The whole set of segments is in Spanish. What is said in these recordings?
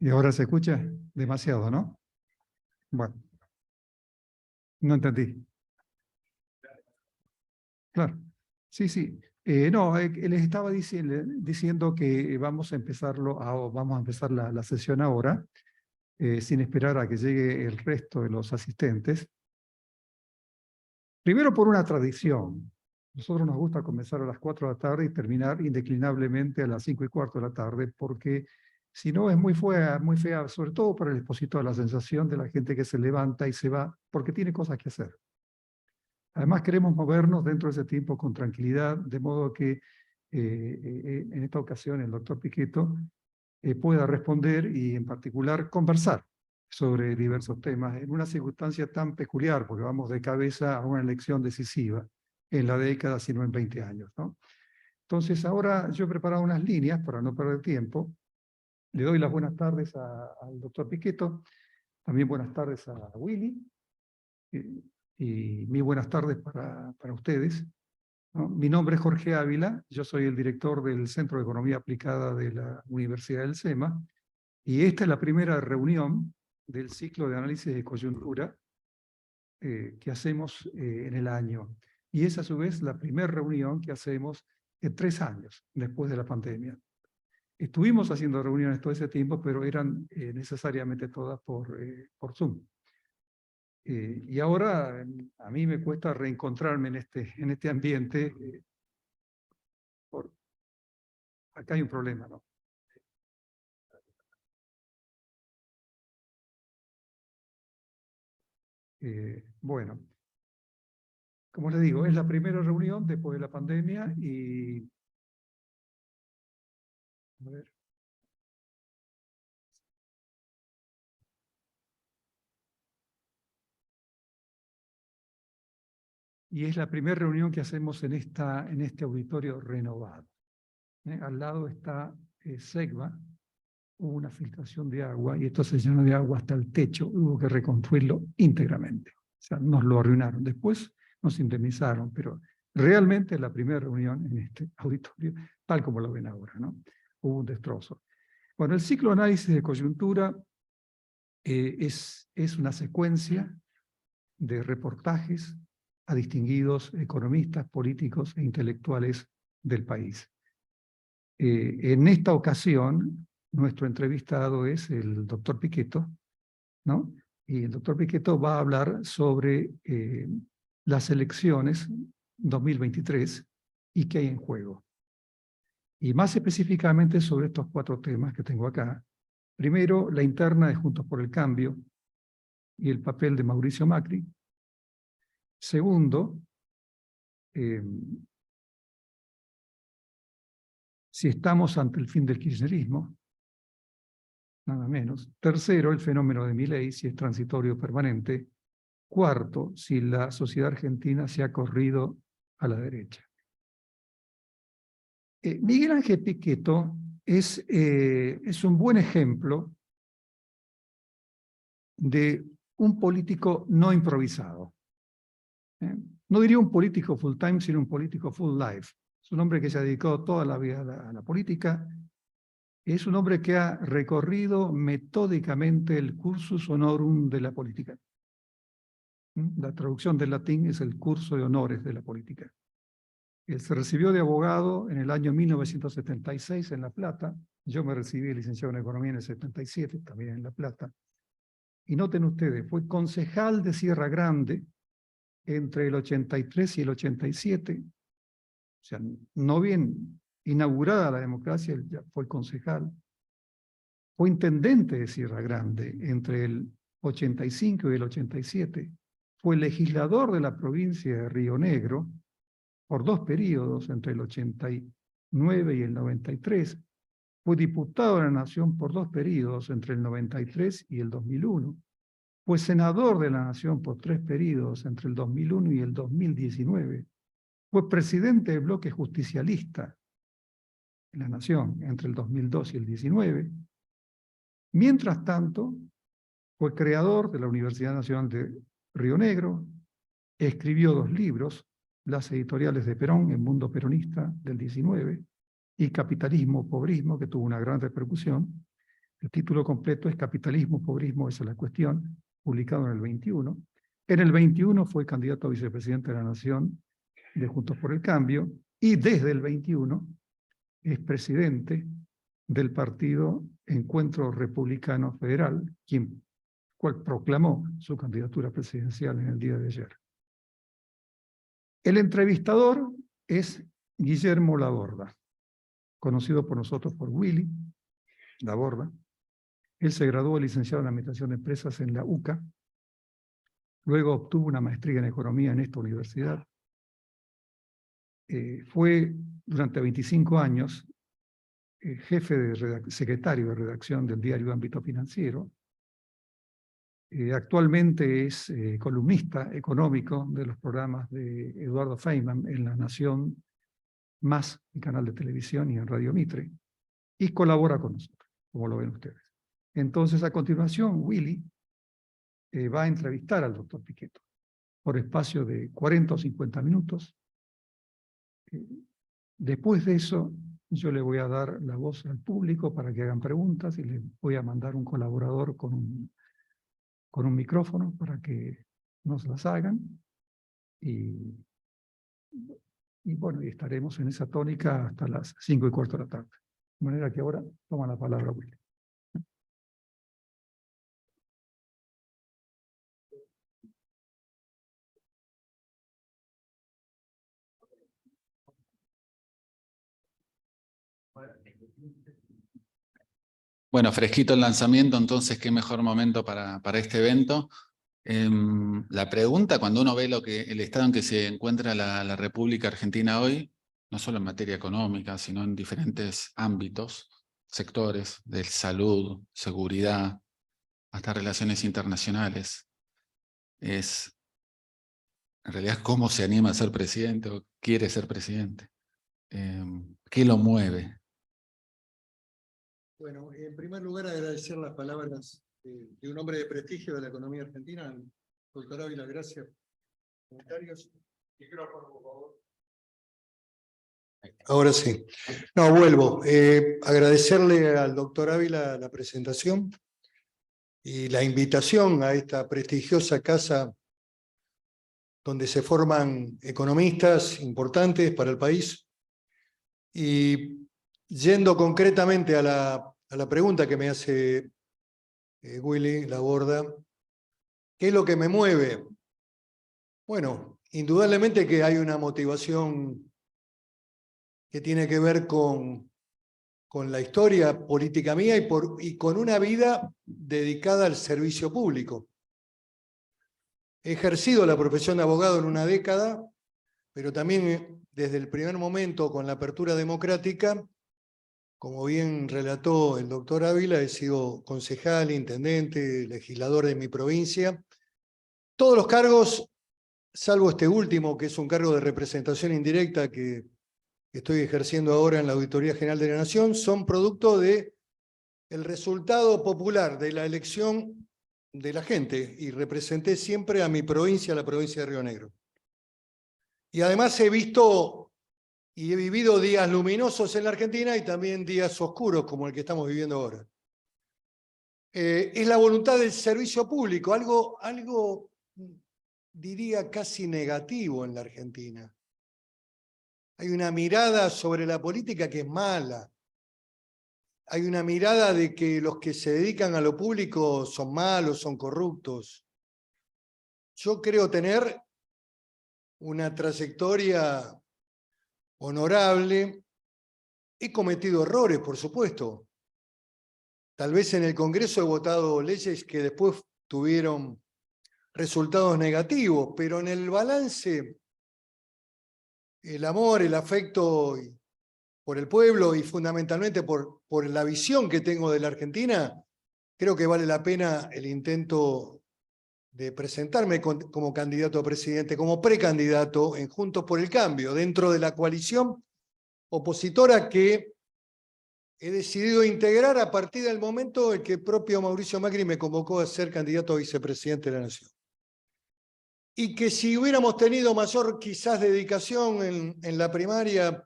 Y ahora se escucha demasiado, ¿no? Bueno, no entendí. Claro. Sí, sí. No, les estaba diciendo que vamos a empezar la sesión ahora, sin esperar a que llegue el resto de los asistentes. Primero por una tradición. Nosotros nos gusta comenzar a las 4 de la tarde y terminar indeclinablemente a las 5:15 de la tarde, porque si no es muy fea, sobre todo para el expositor, la sensación de la gente que se levanta y se va, porque tiene cosas que hacer. Además queremos movernos dentro de ese tiempo con tranquilidad, de modo que en esta ocasión el doctor Piquetto pueda responder y en particular conversar sobre diversos temas en una circunstancia tan peculiar, porque vamos de cabeza a una elección decisiva en la década, sino en 20 años, ¿no? Entonces ahora yo he preparado unas líneas para no perder tiempo. Le doy las buenas tardes al doctor Piquetto, también buenas tardes a Willy, y mis buenas tardes para ustedes, ¿no? Mi nombre es Jorge Ávila, yo soy el director del Centro de Economía Aplicada de la Universidad del SEMA, y esta es la primera reunión del ciclo de análisis de coyuntura que hacemos en el año. Y es a su vez la primera reunión que hacemos en 3 años después de la pandemia. Estuvimos haciendo reuniones todo ese tiempo, pero eran necesariamente todas por Zoom. Y ahora a mí me cuesta reencontrarme en este ambiente. Acá hay un problema, ¿no? Bueno, como les digo, es la primera reunión después de la pandemia y... A ver. Y es la primera reunión que hacemos en este auditorio renovado. Al lado está SEGBA, hubo una filtración de agua y esto se llenó de agua hasta el techo, hubo que reconstruirlo íntegramente. O sea, nos lo arruinaron. Después nos indemnizaron, pero realmente es la primera reunión en este auditorio, tal como lo ven ahora, ¿no? Hubo un destrozo. Bueno, el ciclo de análisis de coyuntura es una secuencia de reportajes a distinguidos economistas, políticos e intelectuales del país. En esta ocasión, nuestro entrevistado es el doctor Piquetto, ¿no? Y el doctor Piquetto va a hablar sobre las elecciones 2023 y qué hay en juego. Y más específicamente sobre estos 4 temas que tengo acá. Primero, la interna de Juntos por el Cambio y el papel de Mauricio Macri. Segundo, si estamos ante el fin del kirchnerismo, nada menos. Tercero, el fenómeno de Milei, si es transitorio o permanente. Cuarto, si la sociedad argentina se ha corrido a la derecha. Miguel Ángel Piquetto es un buen ejemplo de un político no improvisado. No diría un político full time, sino un político full life. Es un hombre que se ha dedicado toda la vida a la política. Es un hombre que ha recorrido metódicamente el cursus honorum de la política. La traducción del latín es el curso de honores de la política. Él se recibió de abogado en el año 1976 en La Plata. Yo me recibí de licenciado en Economía en el 77, también en La Plata. Y noten ustedes, fue concejal de Sierra Grande entre el 83 y el 87. O sea, no bien inaugurada la democracia, él ya fue concejal. Fue intendente de Sierra Grande entre el 85 y el 87. Fue legislador de la provincia de Río Negro por 2 periodos, entre el 89 y el 93. Fue diputado de la Nación por 2 periodos, entre el 93 y el 2001. Fue senador de la Nación por 3 periodos, entre el 2001 y el 2019. Fue presidente del bloque justicialista en la Nación entre el 2002 y el 19. Mientras tanto, fue creador de la Universidad Nacional de Río Negro, escribió 2 libros, las editoriales de Perón, El Mundo Peronista, del 19, y Capitalismo, Pobrismo, que tuvo una gran repercusión. El título completo es Capitalismo, Pobrismo, esa es la cuestión, publicado en el 21. En el 21 fue candidato a vicepresidente de la Nación de Juntos por el Cambio, y desde el 21 es presidente del partido Encuentro Republicano Federal, cual proclamó su candidatura presidencial en el día de ayer. El entrevistador es Guillermo Laborda, conocido por nosotros por Willy Laborda. Él se graduó de licenciado en Administración de Empresas en la UCA, luego obtuvo una maestría en Economía en esta universidad. Fue durante 25 años secretario de redacción del diario Ámbito Financiero. Actualmente es columnista económico de los programas de Eduardo Feynman en La Nación Más, el canal de televisión, y en Radio Mitre, y colabora con nosotros, como lo ven ustedes. Entonces, a continuación, Willy va a entrevistar al doctor Pichetto por espacio de 40 o 50 minutos. Después de eso, yo le voy a dar la voz al público para que hagan preguntas, y le voy a mandar un colaborador con un micrófono para que nos las hagan. Y bueno, y estaremos en esa tónica hasta las 5:15 de la tarde. De manera que ahora toma la palabra Willy. Bueno, fresquito el lanzamiento, entonces qué mejor momento para este evento. La pregunta, cuando uno ve el estado en que se encuentra la República Argentina hoy, no solo en materia económica, sino en diferentes ámbitos, sectores de salud, seguridad, hasta relaciones internacionales, es en realidad cómo se anima a ser presidente o quiere ser presidente. ¿Qué lo mueve? Bueno, en primer lugar agradecer las palabras de un hombre de prestigio de la economía argentina, el doctor Ávila. Gracias. ¿Comentarios? Micrófono, por favor. Ahora sí. No, vuelvo. Agradecerle al doctor Ávila la presentación y la invitación a esta prestigiosa casa donde se forman economistas importantes para el país. Y yendo concretamente a la pregunta que me hace Willy Laborda, ¿qué es lo que me mueve? Bueno, indudablemente que hay una motivación que tiene que ver con la historia política mía y con una vida dedicada al servicio público. He ejercido la profesión de abogado en una década, pero también desde el primer momento, con la apertura democrática, como bien relató el doctor Ávila, he sido concejal, intendente, legislador de mi provincia. Todos los cargos, salvo este último, que es un cargo de representación indirecta que estoy ejerciendo ahora en la Auditoría General de la Nación, son producto del resultado popular de la elección de la gente, y representé siempre a mi provincia, la provincia de Río Negro. Y además he visto y he vivido días luminosos en la Argentina y también días oscuros como el que estamos viviendo ahora. Es la voluntad del servicio público, algo diría casi negativo en la Argentina. Hay una mirada sobre la política que es mala. Hay una mirada de que los que se dedican a lo público son malos, son corruptos. Yo creo tener una trayectoria honorable. He cometido errores, por supuesto. Tal vez en el Congreso he votado leyes que después tuvieron resultados negativos, pero en el balance, el amor, el afecto por el pueblo y fundamentalmente por la visión que tengo de la Argentina, creo que vale la pena el intento de presentarme como candidato a presidente, como precandidato en Juntos por el Cambio, dentro de la coalición opositora que he decidido integrar a partir del momento en que el propio Mauricio Macri me convocó a ser candidato a vicepresidente de la Nación. Y que si hubiéramos tenido mayor quizás dedicación en la primaria,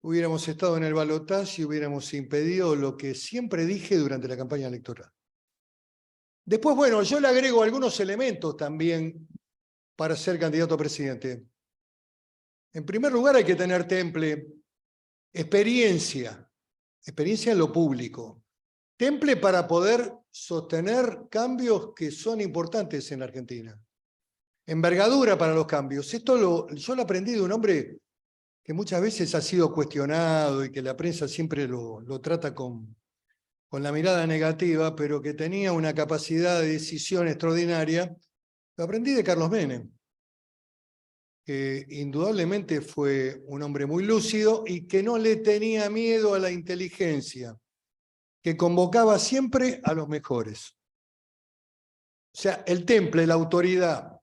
hubiéramos estado en el balotaje y hubiéramos impedido lo que siempre dije durante la campaña electoral. Después, bueno, yo le agrego algunos elementos también para ser candidato a presidente. En primer lugar, hay que tener temple, experiencia en lo público. Temple para poder sostener cambios que son importantes en la Argentina. Envergadura para los cambios. Esto yo lo aprendí de un hombre que muchas veces ha sido cuestionado y que la prensa siempre lo trata con la mirada negativa, pero que tenía una capacidad de decisión extraordinaria. Lo aprendí de Carlos Menem, que indudablemente fue un hombre muy lúcido y que no le tenía miedo a la inteligencia, que convocaba siempre a los mejores. O sea, el temple, la autoridad,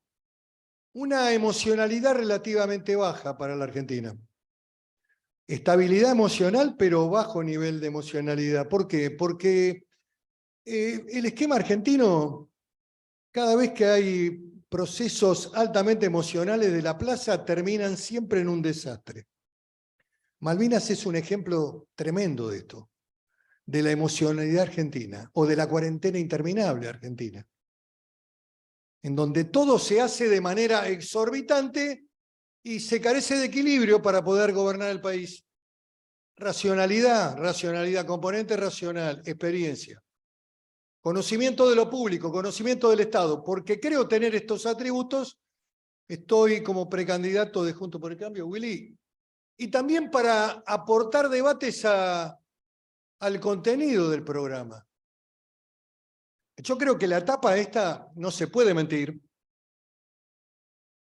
una emocionalidad relativamente baja para la Argentina. Estabilidad emocional, pero bajo nivel de emocionalidad. ¿Por qué? Porque el esquema argentino, cada vez que hay procesos altamente emocionales de la plaza, terminan siempre en un desastre. Malvinas es un ejemplo tremendo de esto, de la emocionalidad argentina, o de la cuarentena interminable argentina, en donde todo se hace de manera exorbitante y se carece de equilibrio para poder gobernar el país. Racionalidad, componente racional, experiencia. Conocimiento de lo público, conocimiento del Estado. Porque creo tener estos atributos, estoy como precandidato de Juntos por el Cambio, Willy. Y también para aportar debates al contenido del programa. Yo creo que la etapa esta no se puede mentir.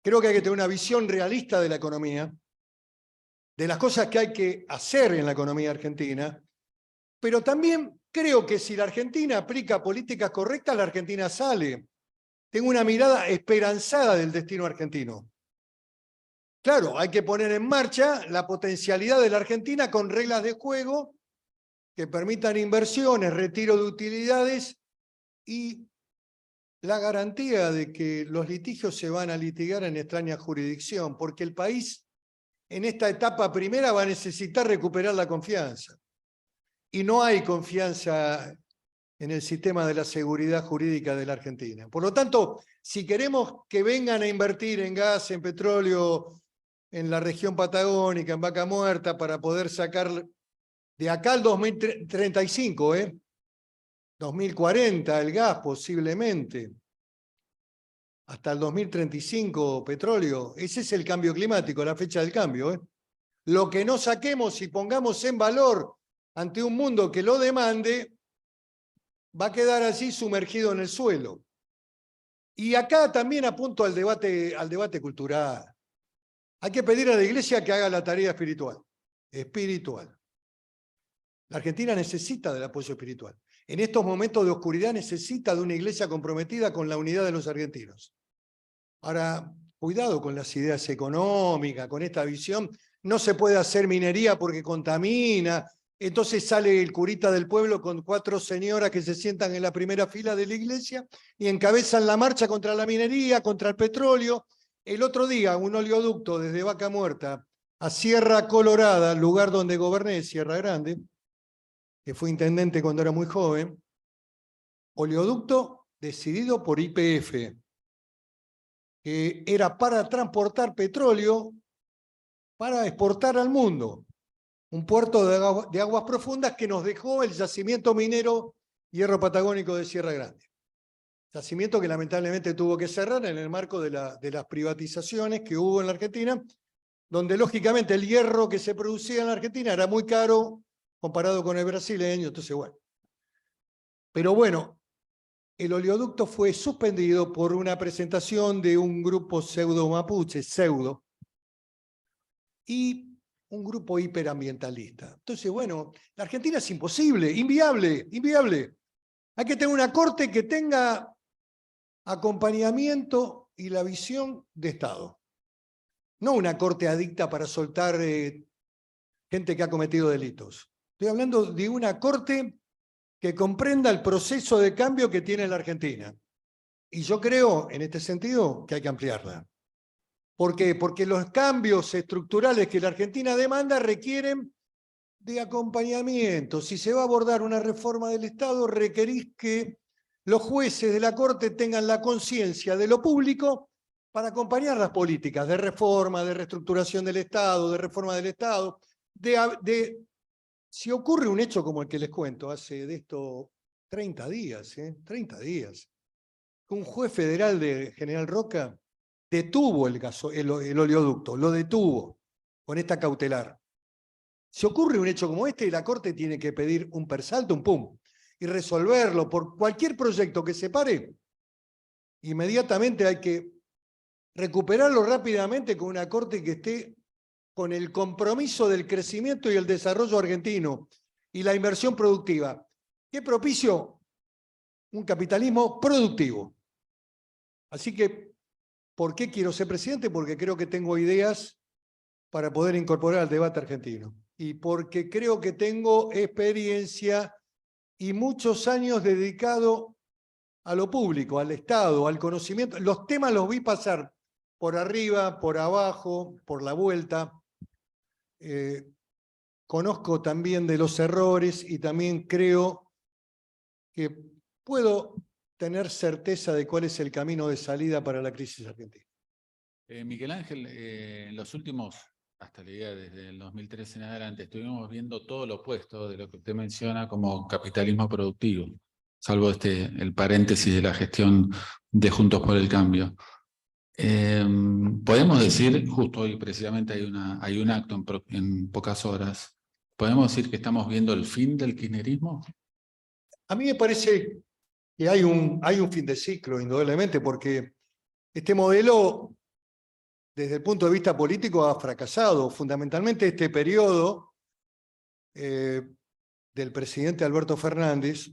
Creo que hay que tener una visión realista de la economía, de las cosas que hay que hacer en la economía argentina, pero también creo que si la Argentina aplica políticas correctas, la Argentina sale. Tengo una mirada esperanzada del destino argentino. Claro, hay que poner en marcha la potencialidad de la Argentina con reglas de juego que permitan inversiones, retiro de utilidades y la garantía de que los litigios se van a litigar en extraña jurisdicción, porque el país en esta etapa primera va a necesitar recuperar la confianza. Y no hay confianza en el sistema de la seguridad jurídica de la Argentina. Por lo tanto, si queremos que vengan a invertir en gas, en petróleo, en la región patagónica, en Vaca Muerta, para poder sacar de acá al 2035, 2040 el gas posiblemente, hasta el 2035 petróleo, ese es el cambio climático, la fecha del cambio. Lo que no saquemos y pongamos en valor ante un mundo que lo demande, va a quedar así sumergido en el suelo. Y acá también apunto al debate cultural. Hay que pedir a la Iglesia que haga la tarea espiritual. La Argentina necesita del apoyo espiritual. En estos momentos de oscuridad necesita de una Iglesia comprometida con la unidad de los argentinos. Ahora, cuidado con las ideas económicas, con esta visión. No se puede hacer minería porque contamina. Entonces sale el curita del pueblo con 4 señoras que se sientan en la primera fila de la iglesia y encabezan la marcha contra la minería, contra el petróleo. El otro día, un oleoducto desde Vaca Muerta a Sierra Colorada, lugar donde goberné, Sierra Grande, que fue intendente cuando era muy joven, oleoducto decidido por YPF, que era para transportar petróleo para exportar al mundo. Un puerto de aguas profundas que nos dejó el yacimiento minero Hierro Patagónico de Sierra Grande. Yacimiento que lamentablemente tuvo que cerrar en el marco de las privatizaciones que hubo en la Argentina, donde lógicamente el hierro que se producía en la Argentina era muy caro comparado con el brasileño, entonces bueno. Pero bueno, el oleoducto fue suspendido por una presentación de un grupo pseudo-mapuche, y un grupo hiperambientalista. Entonces, bueno, la Argentina es imposible, inviable. Hay que tener una corte que tenga acompañamiento y la visión de Estado. No una corte adicta para soltar gente que ha cometido delitos. Estoy hablando de una corte que comprenda el proceso de cambio que tiene la Argentina. Y yo creo, en este sentido, que hay que ampliarla. ¿Por qué? Porque los cambios estructurales que la Argentina demanda requieren de acompañamiento. Si se va a abordar una reforma del Estado, requerís que los jueces de la Corte tengan la conciencia de lo público para acompañar las políticas de reforma, de reestructuración del Estado, de reforma del Estado. Si ocurre un hecho como el que les cuento, hace de esto 30 días, 30 días, un juez federal de General Roca detuvo el oleoducto, lo detuvo con esta cautelar. Si ocurre un hecho como este, la Corte tiene que pedir un persalto, un pum, y resolverlo por cualquier proyecto que se pare. Inmediatamente hay que recuperarlo rápidamente con una Corte que esté con el compromiso del crecimiento y el desarrollo argentino y la inversión productiva. ¿Qué propicio? Un capitalismo productivo. Así que, ¿por qué quiero ser presidente? Porque creo que tengo ideas para poder incorporar al debate argentino. Y porque creo que tengo experiencia y muchos años dedicado a lo público, al Estado, al conocimiento. Los temas los vi pasar por arriba, por abajo, por la vuelta. Conozco también de los errores y también creo que puedo tener certeza de cuál es el camino de salida para la crisis argentina. Miguel Ángel, en los últimos, hasta la idea desde el 2013 en adelante, estuvimos viendo todo lo opuesto de lo que usted menciona como capitalismo productivo, salvo el paréntesis de la gestión de Juntos por el Cambio. Podemos decir, justo hoy precisamente hay un acto en pocas horas, ¿podemos decir que estamos viendo el fin del kirchnerismo? A mí me parece que hay un fin de ciclo, indudablemente, porque este modelo, desde el punto de vista político, ha fracasado. Fundamentalmente este periodo del presidente Alberto Fernández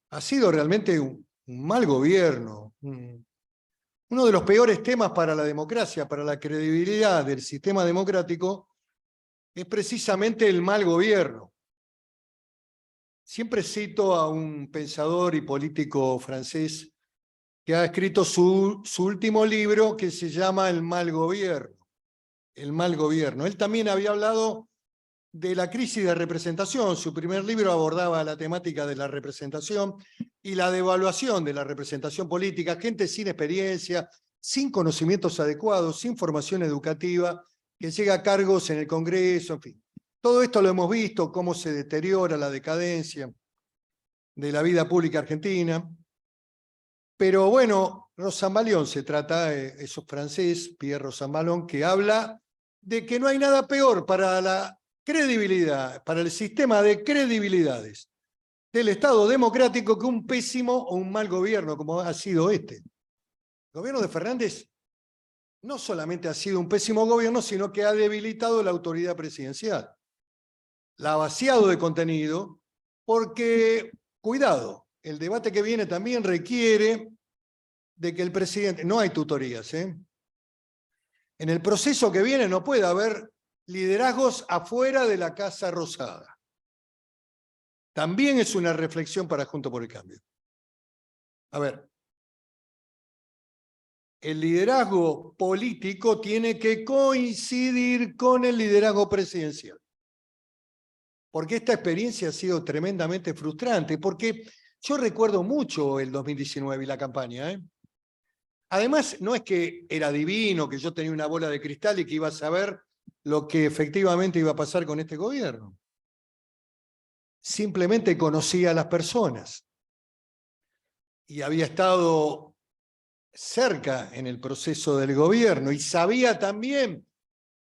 ha sido realmente un mal gobierno, uno de los peores temas para la democracia, para la credibilidad del sistema democrático, es precisamente el mal gobierno. Siempre cito a un pensador y político francés que ha escrito su último libro que se llama El mal gobierno. El mal gobierno. Él también había hablado de la crisis de representación. Su primer libro abordaba la temática de la representación y la devaluación de la representación política. Gente sin experiencia, sin conocimientos adecuados, sin formación educativa, que llega a cargos en el Congreso, en fin. Todo esto lo hemos visto, cómo se deteriora la decadencia de la vida pública argentina. Pero bueno, Rosanvallon se trata, es francés, Pierre Rosanvallon, que habla de que no hay nada peor para la credibilidad, para el sistema de credibilidades del Estado democrático que un pésimo o un mal gobierno, como ha sido este. El gobierno de Fernández no solamente ha sido un pésimo gobierno, sino que ha debilitado la autoridad presidencial. La ha vaciado de contenido, porque, cuidado, el debate que viene también requiere de que el presidente, no hay tutorías, en el proceso que viene no puede haber liderazgos afuera de la Casa Rosada. También es una reflexión para Juntos por el Cambio. A ver, el liderazgo político tiene que coincidir con el liderazgo presidencial. Porque esta experiencia ha sido tremendamente frustrante, porque yo recuerdo mucho el 2019 y la campaña. Además, no es que era divino, que yo tenía una bola de cristal y que iba a saber lo que efectivamente iba a pasar con este gobierno. Simplemente conocía a las personas y había estado cerca en el proceso del gobierno y sabía también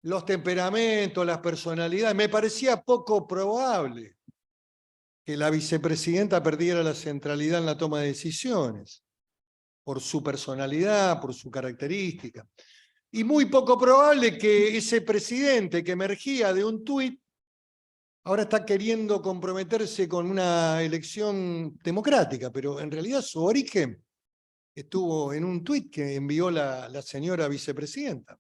los temperamentos, las personalidades. Me parecía poco probable que la vicepresidenta perdiera la centralidad en la toma de decisiones, por su personalidad, por su característica. Y muy poco probable que ese presidente que emergía de un tuit ahora está queriendo comprometerse con una elección democrática, pero en realidad su origen estuvo en un tuit que envió la señora vicepresidenta.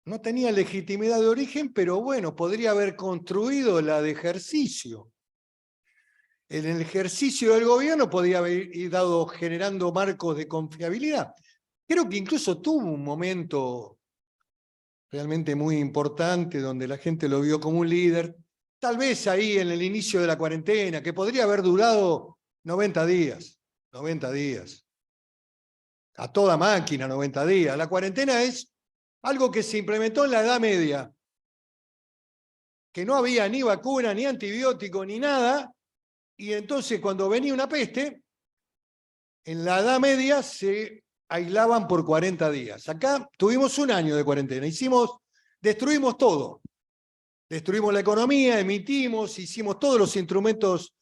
No tenía legitimidad de origen, pero bueno, podría haber construido la de ejercicio. En el ejercicio del gobierno podía haber ido generando marcos de confiabilidad. Creo que incluso tuvo un momento realmente muy importante, donde la gente lo vio como un líder. Tal vez ahí en el inicio de la cuarentena, que podría haber durado 90 días. 90 días. A toda máquina, 90 días. La cuarentena es algo que se implementó en la Edad Media, que no había ni vacuna, ni antibiótico, ni nada, y entonces cuando venía una peste, en la Edad Media se aislaban por 40 días. Acá tuvimos un año de cuarentena, destruimos todo. Destruimos la economía, hicimos todos los instrumentos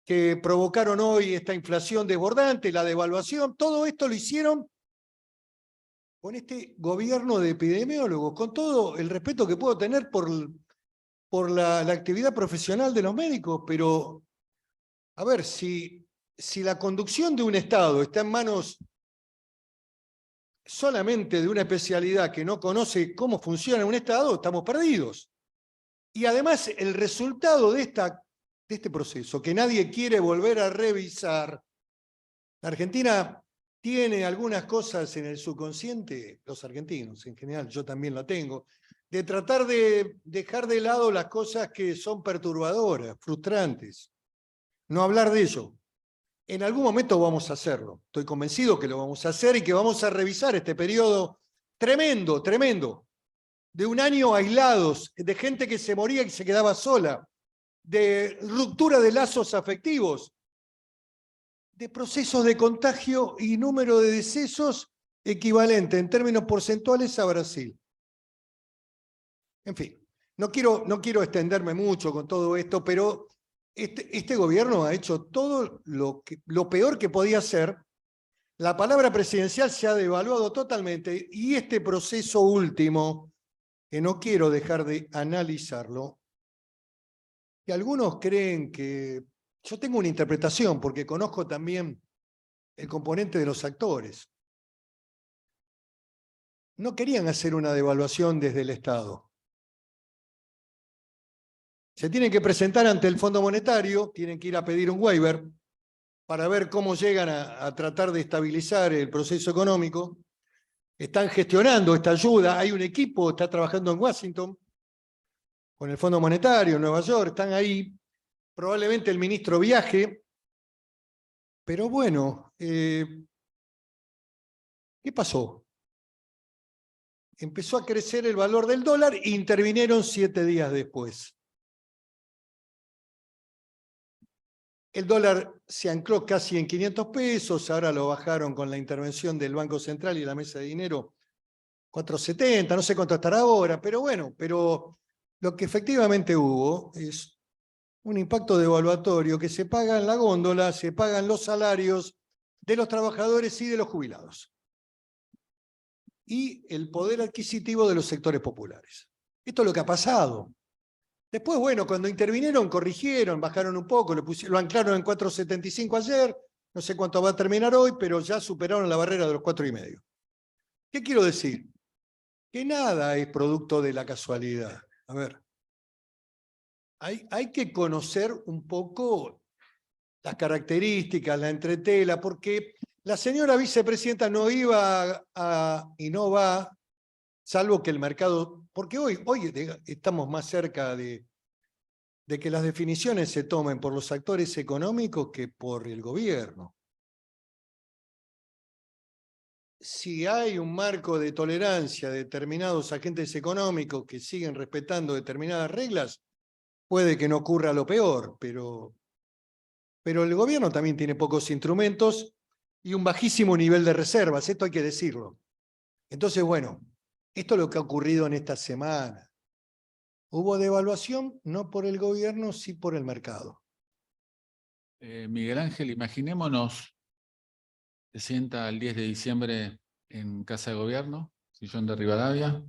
que provocaron hoy esta inflación desbordante, la devaluación, todo esto lo hicieron con este gobierno de epidemiólogos, con todo el respeto que puedo tener por la actividad profesional de los médicos, pero a ver, si la conducción de un Estado está en manos solamente de una especialidad que no conoce cómo funciona un Estado, estamos perdidos. Y además el resultado de este proceso, que nadie quiere volver a revisar, la Argentina tiene algunas cosas en el subconsciente, los argentinos en general, yo también la tengo, de tratar de dejar de lado las cosas que son perturbadoras, frustrantes. No hablar de ello. En algún momento vamos a hacerlo. Estoy convencido que lo vamos a hacer y que vamos a revisar este periodo tremendo, tremendo, de un año aislados, de gente que se moría y se quedaba sola, de ruptura de lazos afectivos, de procesos de contagio y número de decesos equivalente en términos porcentuales a Brasil. En fin, no quiero extenderme mucho con todo esto, pero este gobierno ha hecho todo lo peor que podía hacer. La palabra presidencial se ha devaluado totalmente y este proceso último, que no quiero dejar de analizarlo, que algunos creen que... Yo tengo una interpretación, porque conozco también el componente de los actores. No querían hacer una devaluación desde el Estado. Se tienen que presentar ante el Fondo Monetario, tienen que ir a pedir un waiver para ver cómo llegan a tratar de estabilizar el proceso económico. Están gestionando esta ayuda, hay un equipo, está trabajando en Washington, con el Fondo Monetario, en Nueva York, están ahí. Probablemente el ministro viaje, pero bueno, ¿qué pasó? Empezó a crecer el valor del dólar e intervinieron 7 días después. El dólar se ancló casi en 500 pesos, ahora lo bajaron con la intervención del Banco Central y la Mesa de Dinero 4.70, no sé cuánto estará ahora, pero bueno, pero lo que efectivamente hubo es un impacto devaluatorio que se paga en la góndola, se pagan los salarios de los trabajadores y de los jubilados. Y el poder adquisitivo de los sectores populares. Esto es lo que ha pasado. Después, bueno, cuando intervinieron, corrigieron, bajaron un poco, lo anclaron en 4.75 ayer, no sé cuánto va a terminar hoy, pero ya superaron la barrera de los 4,5. ¿Qué quiero decir? Que nada es producto de la casualidad. A ver, hay que conocer un poco las características, la entretela, porque la señora vicepresidenta no iba y no va, salvo que el mercado, porque hoy estamos más cerca de que las definiciones se tomen por los actores económicos que por el gobierno. Si hay un marco de tolerancia de determinados agentes económicos que siguen respetando determinadas reglas, puede que no ocurra lo peor, pero el gobierno también tiene pocos instrumentos y un bajísimo nivel de reservas, esto hay que decirlo. Entonces, bueno, esto es lo que ha ocurrido en esta semana. Hubo devaluación no por el gobierno, sí por el mercado. Miguel Ángel, imaginémonos, se sienta el 10 de diciembre en Casa de Gobierno, sillón de Rivadavia.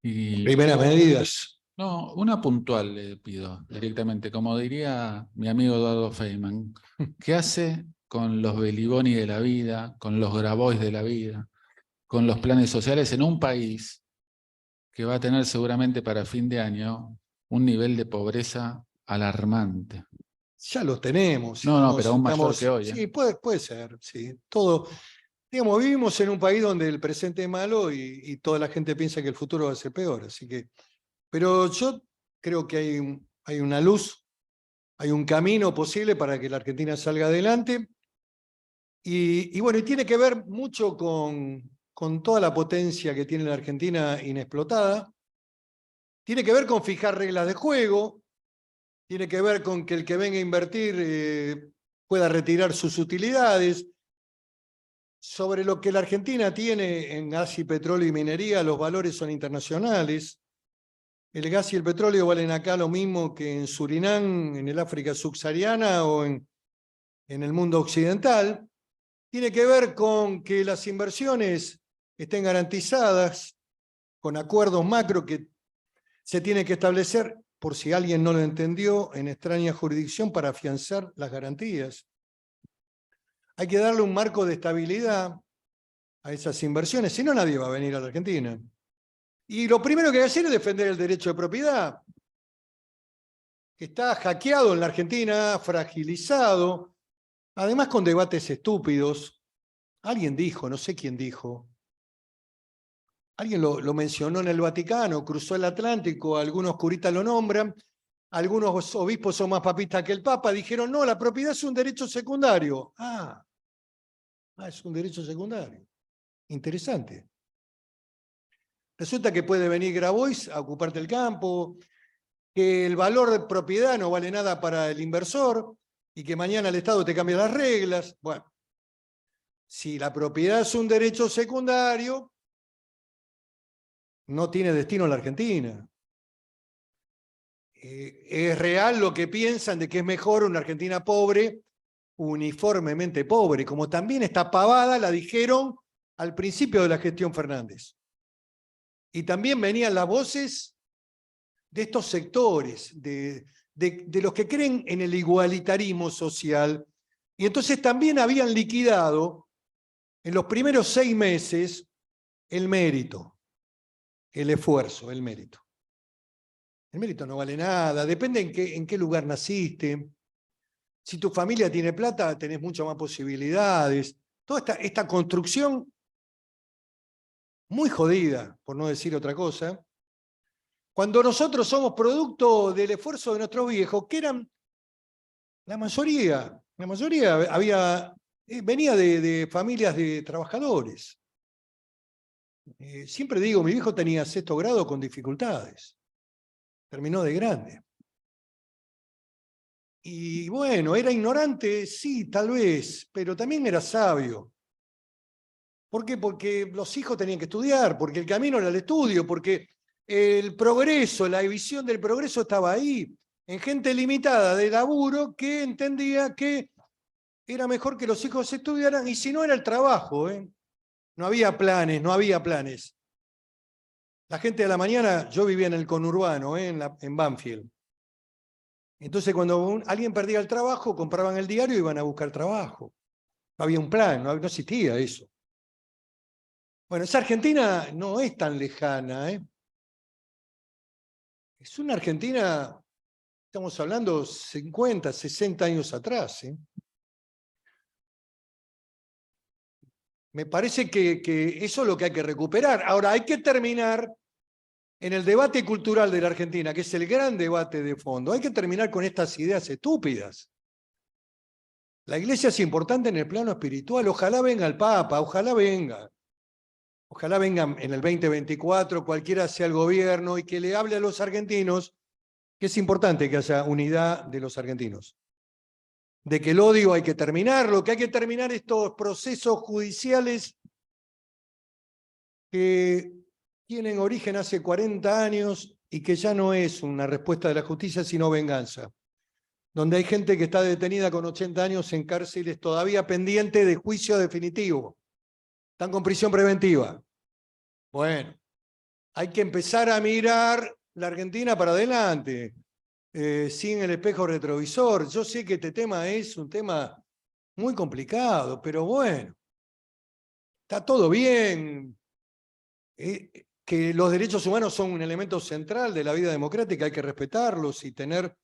Y, Primeras medidas. No, una puntual le pido directamente, como diría mi amigo Eduardo Feynman. ¿Qué hace con los Beliboni de la vida, con los Grabois de la vida, con los planes sociales en un país que va a tener seguramente para fin de año un nivel de pobreza alarmante? Ya los tenemos. No, pero aún mayor que hoy. Sí, puede ser, sí. Todo. digamos, vivimos en un país donde el presente es malo y toda la gente piensa que el futuro va a ser peor. Así que, pero yo creo que hay una luz, hay un camino posible para que la Argentina salga adelante. Y bueno, y tiene que ver mucho con toda la potencia que tiene la Argentina inexplotada. Tiene que ver con fijar reglas de juego. Tiene que ver con que el que venga a invertir pueda retirar sus utilidades. Sobre lo que la Argentina tiene en gas y petróleo y minería, los valores son internacionales. El gas y el petróleo valen acá lo mismo que en Surinam, en el África subsahariana o en el mundo occidental. Tiene que ver con que las inversiones estén garantizadas con acuerdos macro que se tienen que establecer, por si alguien no lo entendió, en extraña jurisdicción para afianzar las garantías. Hay que darle un marco de estabilidad a esas inversiones, si no nadie va a venir a la Argentina. Y lo primero que hay que hacer es defender el derecho de propiedad, que está hackeado en la Argentina, fragilizado, además con debates estúpidos. Alguien dijo, no sé quién dijo, alguien lo mencionó en el Vaticano, cruzó el Atlántico, algunos curistas lo nombran, algunos obispos son más papistas que el Papa, dijeron, no, la propiedad es un derecho secundario. Es un derecho secundario. Interesante. Resulta que puede venir Grabois a ocuparte el campo, que el valor de propiedad no vale nada para el inversor y que mañana el Estado te cambia las reglas. Bueno, si la propiedad es un derecho secundario, no tiene destino en la Argentina. Es real lo que piensan de que es mejor una Argentina pobre, uniformemente pobre, como también esta pavada la dijeron al principio de la gestión Fernández. Y también venían las voces de estos sectores, de los que creen en el igualitarismo social, y entonces también habían liquidado en los primeros 6 meses el mérito, el esfuerzo, el mérito. El mérito no vale nada, depende en qué lugar naciste. Si tu familia tiene plata, tenés muchas más posibilidades. Toda esta construcción muy jodida, por no decir otra cosa, cuando nosotros somos producto del esfuerzo de nuestros viejos, que eran la mayoría venía de familias de trabajadores. Siempre digo, mi viejo tenía 6º grado con dificultades. Terminó de grande. Y bueno, ¿era ignorante? Sí, tal vez, pero también era sabio. ¿Por qué? Porque los hijos tenían que estudiar, porque el camino era el estudio, porque el progreso, la visión del progreso estaba ahí, en gente limitada de laburo que entendía que era mejor que los hijos estudiaran, y si no era el trabajo, no había planes, no había planes. La gente de la mañana, yo vivía en el conurbano, en Banfield. Entonces cuando alguien perdía el trabajo, compraban el diario y iban a buscar trabajo. No había un plan, no existía eso. Bueno, esa Argentina no es tan lejana, Es una Argentina, estamos hablando 50, 60 años atrás, Me parece que eso es lo que hay que recuperar. Ahora, hay que terminar en el debate cultural de la Argentina, que es el gran debate de fondo. Hay que terminar con estas ideas estúpidas. La iglesia es importante en el plano espiritual. Ojalá venga el Papa, ojalá venga. Ojalá vengan en el 2024, cualquiera sea el gobierno, y que le hable a los argentinos que es importante que haya unidad de los argentinos. De que el odio hay que terminarlo, que hay que terminar estos procesos judiciales que tienen origen hace 40 años y que ya no es una respuesta de la justicia, sino venganza. Donde hay gente que está detenida con 80 años en cárceles todavía pendiente de juicio definitivo. Están con prisión preventiva. Bueno, hay que empezar a mirar la Argentina para adelante, sin el espejo retrovisor. Yo sé que este tema es un tema muy complicado, pero bueno, está todo bien. Que los derechos humanos son un elemento central de la vida democrática, hay que respetarlos y tener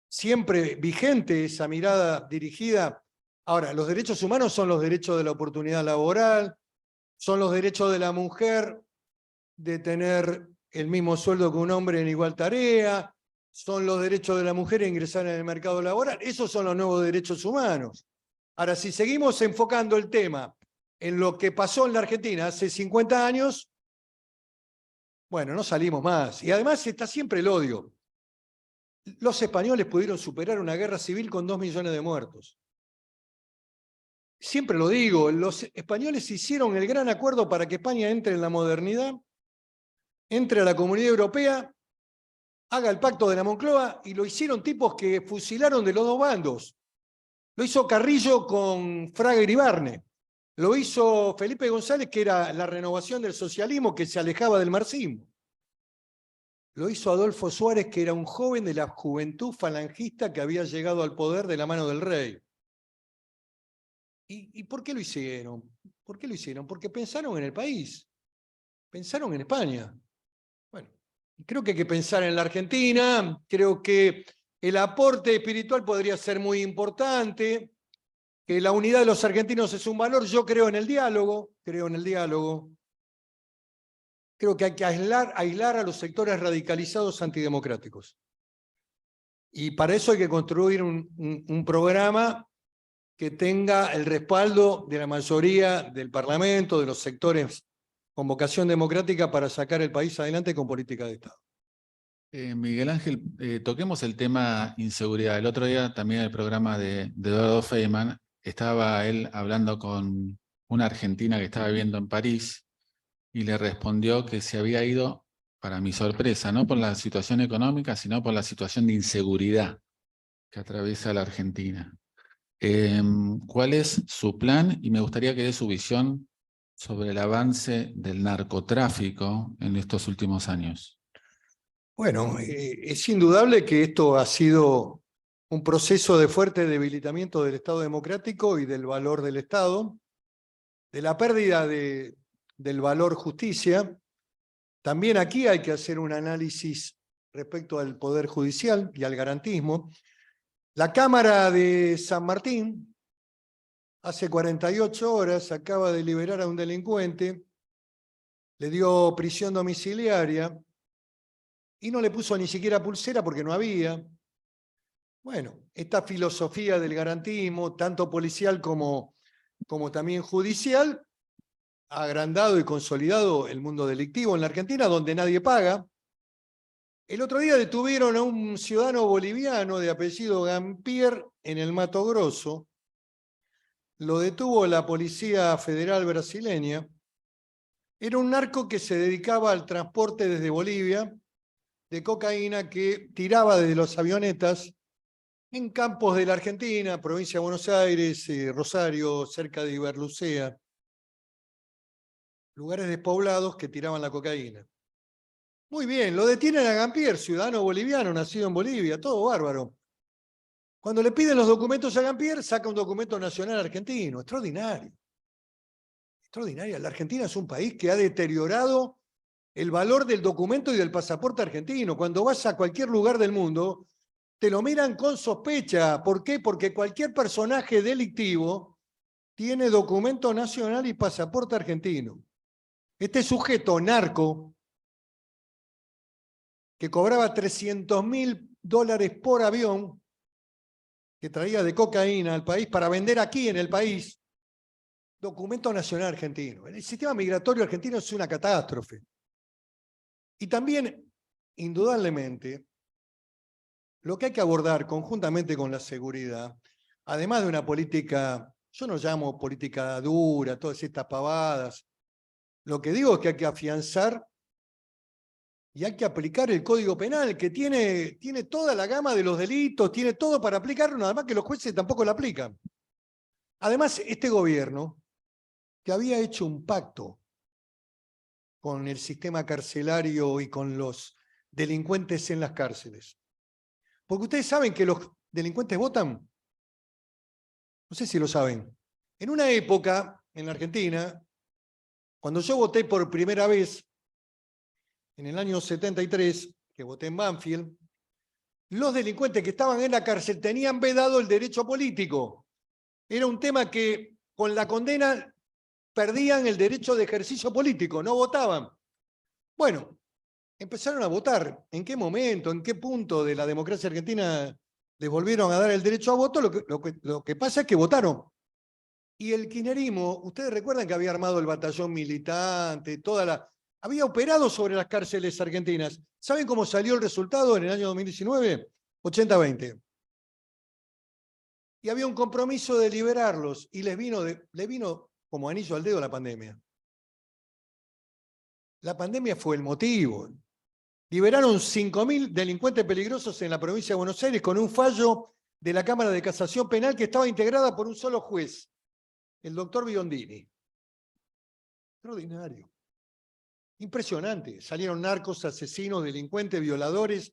siempre vigente esa mirada dirigida Ahora, los derechos humanos son los derechos de la oportunidad laboral, son los derechos de la mujer de tener el mismo sueldo que un hombre en igual tarea, son los derechos de la mujer de ingresar en el mercado laboral. Esos son los nuevos derechos humanos. Ahora, si seguimos enfocando el tema en lo que pasó en la Argentina hace 50 años, bueno, no salimos más. Y además está siempre el odio. Los españoles pudieron superar una guerra civil con 2 millones de muertos. Siempre lo digo, los españoles hicieron el gran acuerdo para que España entre en la modernidad, entre a la Comunidad Europea, haga el pacto de la Moncloa, y lo hicieron tipos que fusilaron de los dos bandos. Lo hizo Carrillo con Fraga Iribarne. Lo hizo Felipe González, que era la renovación del socialismo que se alejaba del marxismo. Lo hizo Adolfo Suárez, que era un joven de la juventud falangista que había llegado al poder de la mano del rey. ¿Y por qué lo hicieron? ¿Por qué lo hicieron? Porque pensaron en el país, pensaron en España. Bueno, creo que hay que pensar en la Argentina, creo que el aporte espiritual podría ser muy importante, que la unidad de los argentinos es un valor. Yo creo en el diálogo, creo que hay que aislar a los sectores radicalizados antidemocráticos. Y para eso hay que construir un programa que tenga el respaldo de la mayoría del Parlamento, de los sectores con vocación democrática, para sacar el país adelante con política de Estado. Miguel Ángel, toquemos el tema inseguridad. El otro día también el programa de Eduardo Feynman, estaba él hablando con una argentina que estaba viviendo en París y le respondió que se había ido, para mi sorpresa, no por la situación económica, sino por la situación de inseguridad que atraviesa la Argentina. ¿Cuál es su plan? Y me gustaría que dé su visión sobre el avance del narcotráfico en estos últimos años. Bueno, es indudable que esto ha sido un proceso de fuerte debilitamiento del Estado democrático y del valor del Estado, de la pérdida del valor justicia. También aquí hay que hacer un análisis respecto al Poder Judicial y al garantismo. La Cámara de San Martín, hace 48 horas, acaba de liberar a un delincuente, le dio prisión domiciliaria y no le puso ni siquiera pulsera porque no había. Bueno, esta filosofía del garantismo, tanto policial como también judicial, ha agrandado y consolidado el mundo delictivo en la Argentina, donde nadie paga. El otro día detuvieron a un ciudadano boliviano de apellido Gampier en el Mato Grosso. Lo detuvo la Policía Federal brasileña. Era un narco que se dedicaba al transporte desde Bolivia de cocaína, que tiraba desde las avionetas en campos de la Argentina, provincia de Buenos Aires, Rosario, cerca de Iberlucea. Lugares despoblados que tiraban la cocaína. Muy bien, lo detienen a Gampier, ciudadano boliviano, nacido en Bolivia, todo bárbaro. Cuando le piden los documentos a Gampier, saca un documento nacional argentino. Extraordinario. Extraordinario. La Argentina es un país que ha deteriorado el valor del documento y del pasaporte argentino. Cuando vas a cualquier lugar del mundo, te lo miran con sospecha. ¿Por qué? Porque cualquier personaje delictivo tiene documento nacional y pasaporte argentino. Este sujeto narco, que cobraba $300.000 por avión, que traía de cocaína al país para vender aquí en el país, documento nacional argentino. El sistema migratorio argentino es una catástrofe. Y también, indudablemente, lo que hay que abordar conjuntamente con la seguridad, además de una política, yo no llamo política dura, todas estas pavadas, lo que digo es que hay que afianzar y hay que aplicar el Código Penal, que tiene toda la gama de los delitos, tiene todo para aplicarlo, nada más que los jueces tampoco lo aplican. Además, este gobierno, que había hecho un pacto con el sistema carcelario y con los delincuentes en las cárceles. Porque ustedes saben que los delincuentes votan. No sé si lo saben. En una época, en la Argentina, cuando yo voté por primera vez, en el año 73, que voté en Banfield, los delincuentes que estaban en la cárcel tenían vedado el derecho político. Era un tema que con la condena perdían el derecho de ejercicio político, no votaban. Bueno, empezaron a votar. ¿En qué momento, en qué punto de la democracia argentina les volvieron a dar el derecho a voto? Lo que pasa es que votaron. Y el kirchnerismo, ustedes recuerdan que había armado el batallón militante, había operado sobre las cárceles argentinas. ¿Saben cómo salió el resultado en el año 2019? 80-20. Y había un compromiso de liberarlos, y les vino como anillo al dedo la pandemia. La pandemia fue el motivo. Liberaron 5.000 delincuentes peligrosos en la provincia de Buenos Aires con un fallo de la Cámara de Casación Penal que estaba integrada por un solo juez, el doctor Biondini. Extraordinario. Impresionante. Salieron narcos, asesinos, delincuentes, violadores,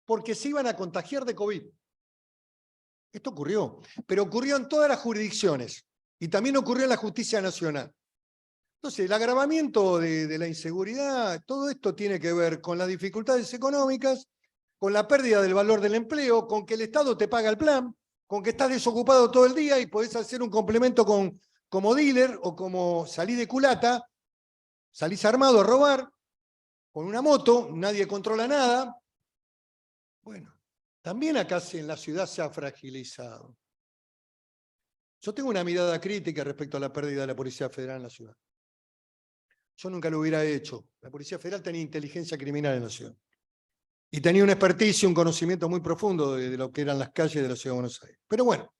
porque se iban a contagiar de COVID. Esto ocurrió, pero ocurrió en todas las jurisdicciones y también ocurrió en la justicia nacional. Entonces, el agravamiento de la inseguridad, todo esto tiene que ver con las dificultades económicas, con la pérdida del valor del empleo, con que el Estado te paga el plan, con que estás desocupado todo el día y podés hacer un complemento como dealer o como salís de culata, salís armado a robar, con una moto, nadie controla nada. Bueno, también acá en la ciudad se ha fragilizado. Yo tengo una mirada crítica respecto a la pérdida de la Policía Federal en la ciudad. Yo nunca lo hubiera hecho. La Policía Federal tenía inteligencia criminal en la ciudad. Y tenía una experticia, un conocimiento muy profundo de lo que eran las calles de la ciudad de Buenos Aires. Pero bueno,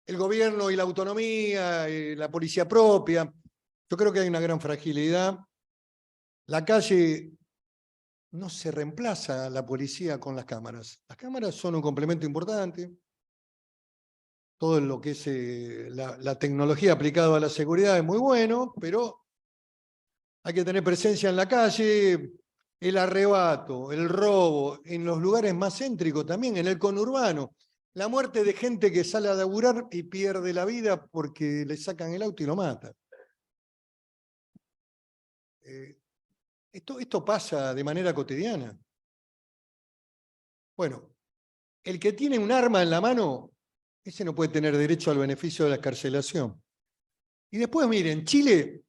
el gobierno y la autonomía, la policía propia, yo creo que hay una gran fragilidad. La calle no se reemplaza a la policía con las cámaras. Las cámaras son un complemento importante. Todo lo que es la tecnología aplicada a la seguridad es muy bueno, pero hay que tener presencia en la calle, el arrebato, el robo, en los lugares más céntricos también, en el conurbano. La muerte de gente que sale a laburar y pierde la vida porque le sacan el auto y lo matan. Esto pasa de manera cotidiana. Bueno, el que tiene un arma en la mano, ese no puede tener derecho al beneficio de la excarcelación. Y después, miren, Chile,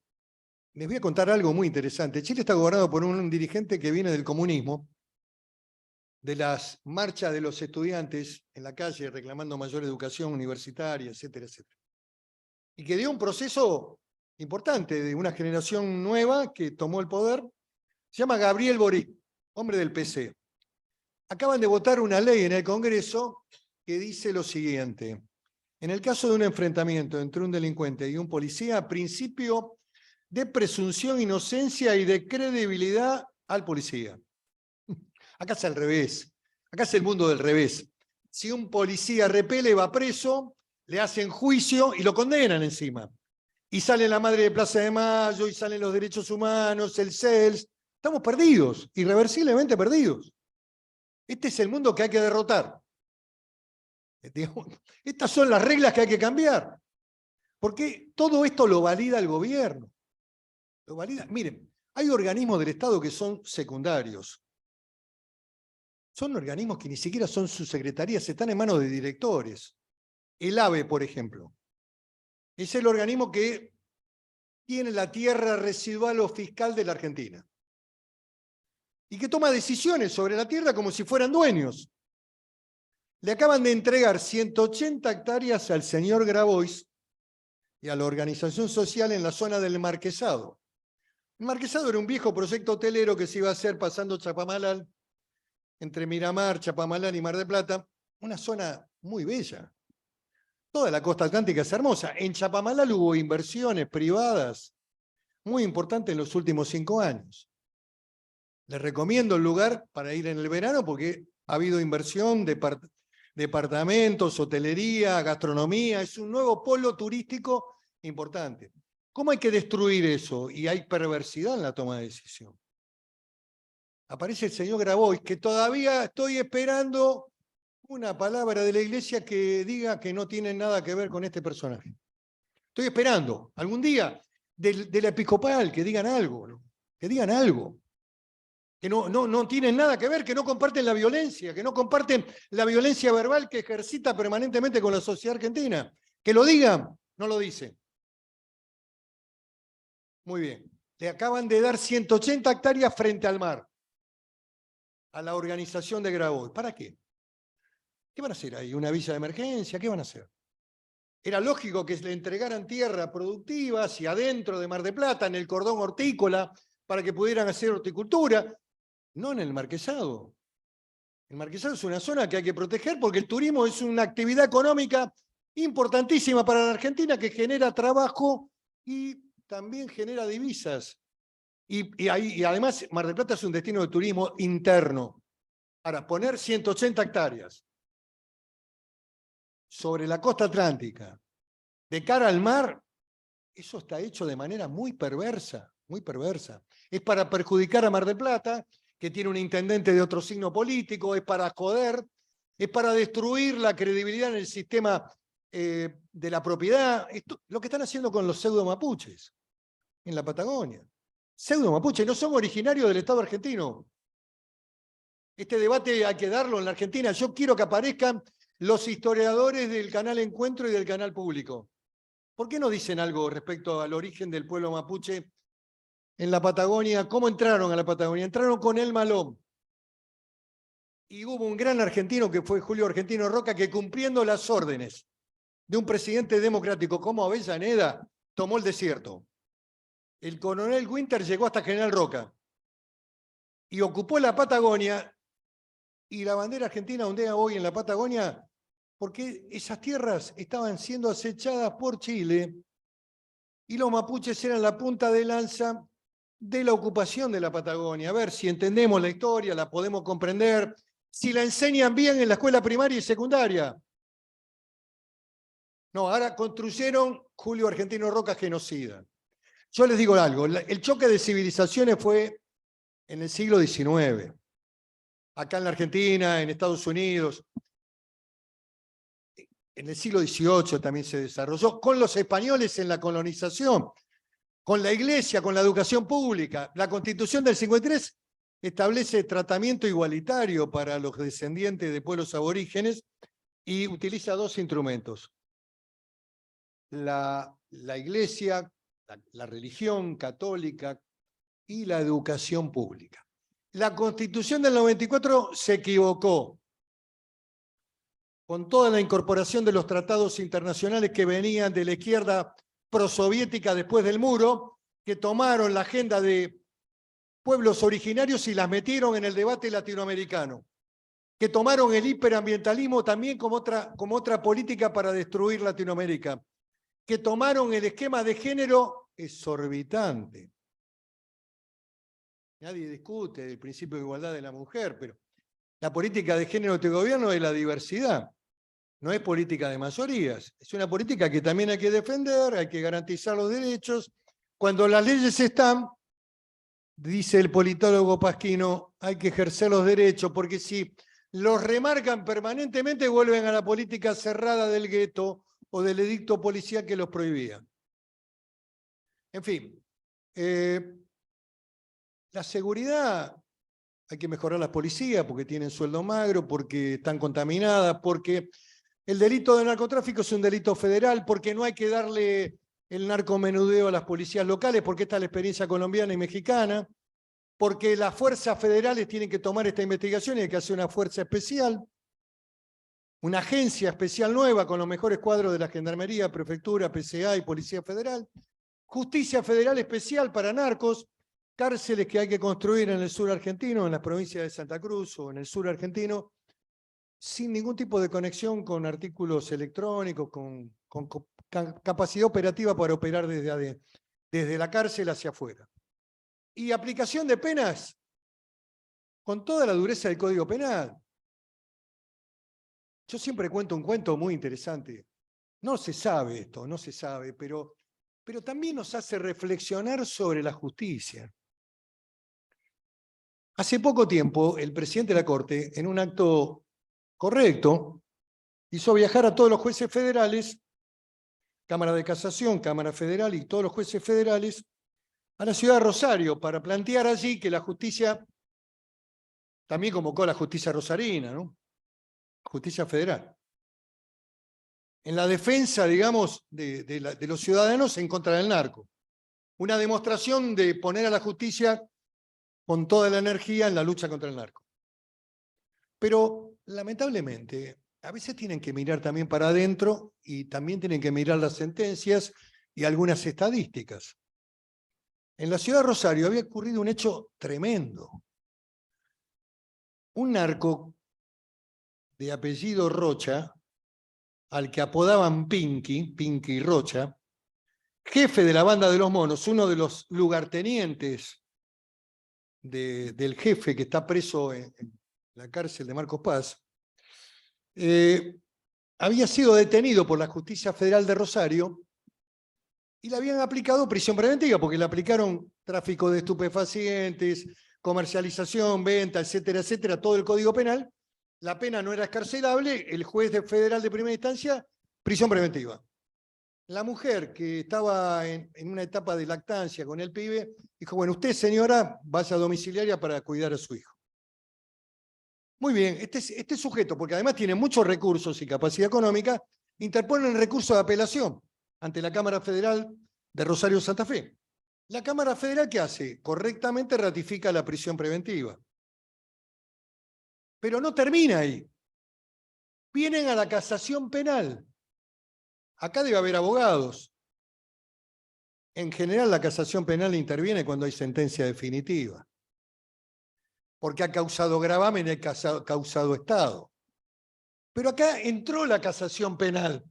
les voy a contar algo muy interesante. Chile está gobernado por un dirigente que viene del comunismo, de las marchas de los estudiantes en la calle reclamando mayor educación universitaria, etcétera, etcétera. Y que dio un proceso importante de una generación nueva que tomó el poder. Se llama Gabriel Boric, hombre del PC. Acaban de votar una ley en el Congreso que dice lo siguiente. En el caso de un enfrentamiento entre un delincuente y un policía, principio de presunción de inocencia y de credibilidad al policía. Acá es al revés. Acá es el mundo del revés. Si un policía repele, va preso, le hacen juicio y lo condenan encima. Y sale la madre de Plaza de Mayo, y salen los derechos humanos, el CELS. Estamos perdidos, irreversiblemente perdidos. Este es el mundo que hay que derrotar. Estas son las reglas que hay que cambiar. Porque todo esto lo valida el gobierno. Lo valida. Miren, hay organismos del Estado que son secundarios. Son organismos que ni siquiera son subsecretarías, están en manos de directores. El AVE, por ejemplo, es el organismo que tiene la tierra residual o fiscal de la Argentina. Y que toma decisiones sobre la tierra como si fueran dueños. Le acaban de entregar 180 hectáreas al señor Grabois y a la organización social en la zona del Marquesado. El Marquesado era un viejo proyecto hotelero que se iba a hacer pasando Chapamalal, entre Miramar, Chapamalal y Mar del Plata, una zona muy bella. Toda la costa atlántica es hermosa. En Chapamalal hubo inversiones privadas muy importantes en los últimos 5 años. Les recomiendo el lugar para ir en el verano porque ha habido inversión de departamentos, hotelería, gastronomía. Es un nuevo polo turístico importante. ¿Cómo hay que destruir eso? Y hay perversidad en la toma de decisión. Aparece el señor Grabois, que todavía estoy esperando una palabra de la iglesia que diga que no tiene nada que ver con este personaje. Estoy esperando, algún día, de la episcopal, que digan algo, ¿no? Que digan algo. Que no tienen nada que ver, que no comparten la violencia, que no comparten la violencia verbal que ejercita permanentemente con la sociedad argentina. Que lo digan, no lo dicen. Muy bien. Le acaban de dar 180 hectáreas frente al mar a la organización de Grabois. ¿Para qué? ¿Qué van a hacer ahí? ¿Una visa de emergencia? ¿Qué van a hacer? Era lógico que le entregaran tierra productiva hacia adentro de Mar del Plata, en el cordón hortícola, para que pudieran hacer horticultura, no en el Marquesado. El Marquesado es una zona que hay que proteger porque el turismo es una actividad económica importantísima para la Argentina que genera trabajo y también genera divisas. Y además Mar del Plata es un destino de turismo interno. Ahora, poner 180 hectáreas sobre la costa atlántica, de cara al mar, eso está hecho de manera muy perversa, muy perversa. Es para perjudicar a Mar del Plata, que tiene un intendente de otro signo político, es para joder, es para destruir la credibilidad en el sistema de la propiedad. Esto, lo que están haciendo con los pseudo mapuches en la Patagonia. Pseudo mapuches no son originarios del Estado argentino. Este debate hay que darlo en la Argentina. Yo quiero que aparezcan los historiadores del canal Encuentro y del canal Público. ¿Por qué no dicen algo respecto al origen del pueblo mapuche en la Patagonia? ¿Cómo entraron a la Patagonia? Entraron con el Malón. Y hubo un gran argentino que fue Julio Argentino Roca que, cumpliendo las órdenes de un presidente democrático como Avellaneda, tomó el desierto. El coronel Winter llegó hasta General Roca y ocupó la Patagonia, y la bandera argentina ondea hoy en la Patagonia porque esas tierras estaban siendo acechadas por Chile y los mapuches eran la punta de lanza de la ocupación de la Patagonia. A ver si entendemos la historia, la podemos comprender, si la enseñan bien en la escuela primaria y secundaria. No, ahora construyeron Julio Argentino Roca genocida. Yo les digo algo, el choque de civilizaciones fue en el siglo XIX. Acá en la Argentina, en Estados Unidos, en el siglo XVIII también se desarrolló, con los españoles en la colonización, con la iglesia, con la educación pública. La Constitución del 53 establece tratamiento igualitario para los descendientes de pueblos aborígenes y utiliza dos instrumentos. La iglesia, la religión católica y la educación pública. La Constitución del 94 se equivocó con toda la incorporación de los tratados internacionales que venían de la izquierda prosoviética después del muro, que tomaron la agenda de pueblos originarios y las metieron en el debate latinoamericano, que tomaron el hiperambientalismo también como otra política para destruir Latinoamérica, que tomaron el esquema de género exorbitante. Nadie discute el principio de igualdad de la mujer, pero la política de género de este gobierno es la diversidad. No es política de mayorías, es una política que también hay que defender, hay que garantizar los derechos. Cuando las leyes están, dice el politólogo Pasquino, hay que ejercer los derechos, porque si los remarcan permanentemente vuelven a la política cerrada del gueto o del edicto policial que los prohibía. En fin, la seguridad, hay que mejorar las policías porque tienen sueldo magro, porque están contaminadas, porque el delito de narcotráfico es un delito federal, porque no hay que darle el narcomenudeo a las policías locales, porque esta es la experiencia colombiana y mexicana, porque las fuerzas federales tienen que tomar esta investigación y hay que hacer una fuerza especial, una agencia especial nueva con los mejores cuadros de la Gendarmería, Prefectura, PCA y Policía Federal, justicia federal especial para narcos, cárceles que hay que construir en el sur argentino, en las provincias de Santa Cruz o en el sur argentino, sin ningún tipo de conexión con artículos electrónicos, con capacidad operativa para operar desde la cárcel hacia afuera. Y aplicación de penas con toda la dureza del Código Penal. Yo siempre cuento un cuento muy interesante. No se sabe esto, no se sabe, pero también nos hace reflexionar sobre la justicia. Hace poco tiempo, el presidente de la Corte, en un acto correcto, hizo viajar a todos los jueces federales, Cámara de Casación, Cámara Federal y todos los jueces federales, a la ciudad de Rosario para plantear allí que la justicia, también convocó a la justicia rosarina, ¿no? Justicia federal. en la defensa, digamos, de los ciudadanos en contra del narco. Una demostración de poner a la justicia con toda la energía en la lucha contra el narco. Pero, lamentablemente, a veces tienen que mirar también para adentro y también tienen que mirar las sentencias y algunas estadísticas. En la ciudad de Rosario había ocurrido un hecho tremendo. Un narco de apellido Rocha, al que apodaban Pinky Rocha, jefe de la banda de los monos, uno de los lugartenientes del jefe que está preso en la cárcel de Marcos Paz, había sido detenido por la Justicia Federal de Rosario y le habían aplicado prisión preventiva, porque le aplicaron tráfico de estupefacientes, comercialización, venta, etcétera, etcétera, todo el Código Penal. La pena no era escarcelable, el juez federal de primera instancia, prisión preventiva. La mujer que estaba en una etapa de lactancia con el pibe, dijo, bueno, usted señora, vaya a domiciliaria para cuidar a su hijo. Muy bien, este sujeto, porque además tiene muchos recursos y capacidad económica, interpone un recurso de apelación ante la Cámara Federal de Rosario Santa Fe. La Cámara Federal, ¿qué hace? Correctamente ratifica la prisión preventiva. Pero no termina ahí. Vienen a la casación penal. Acá debe haber abogados. En general, la casación penal interviene cuando hay sentencia definitiva. Porque ha causado gravamen y ha causado estado. Pero acá entró la casación penal.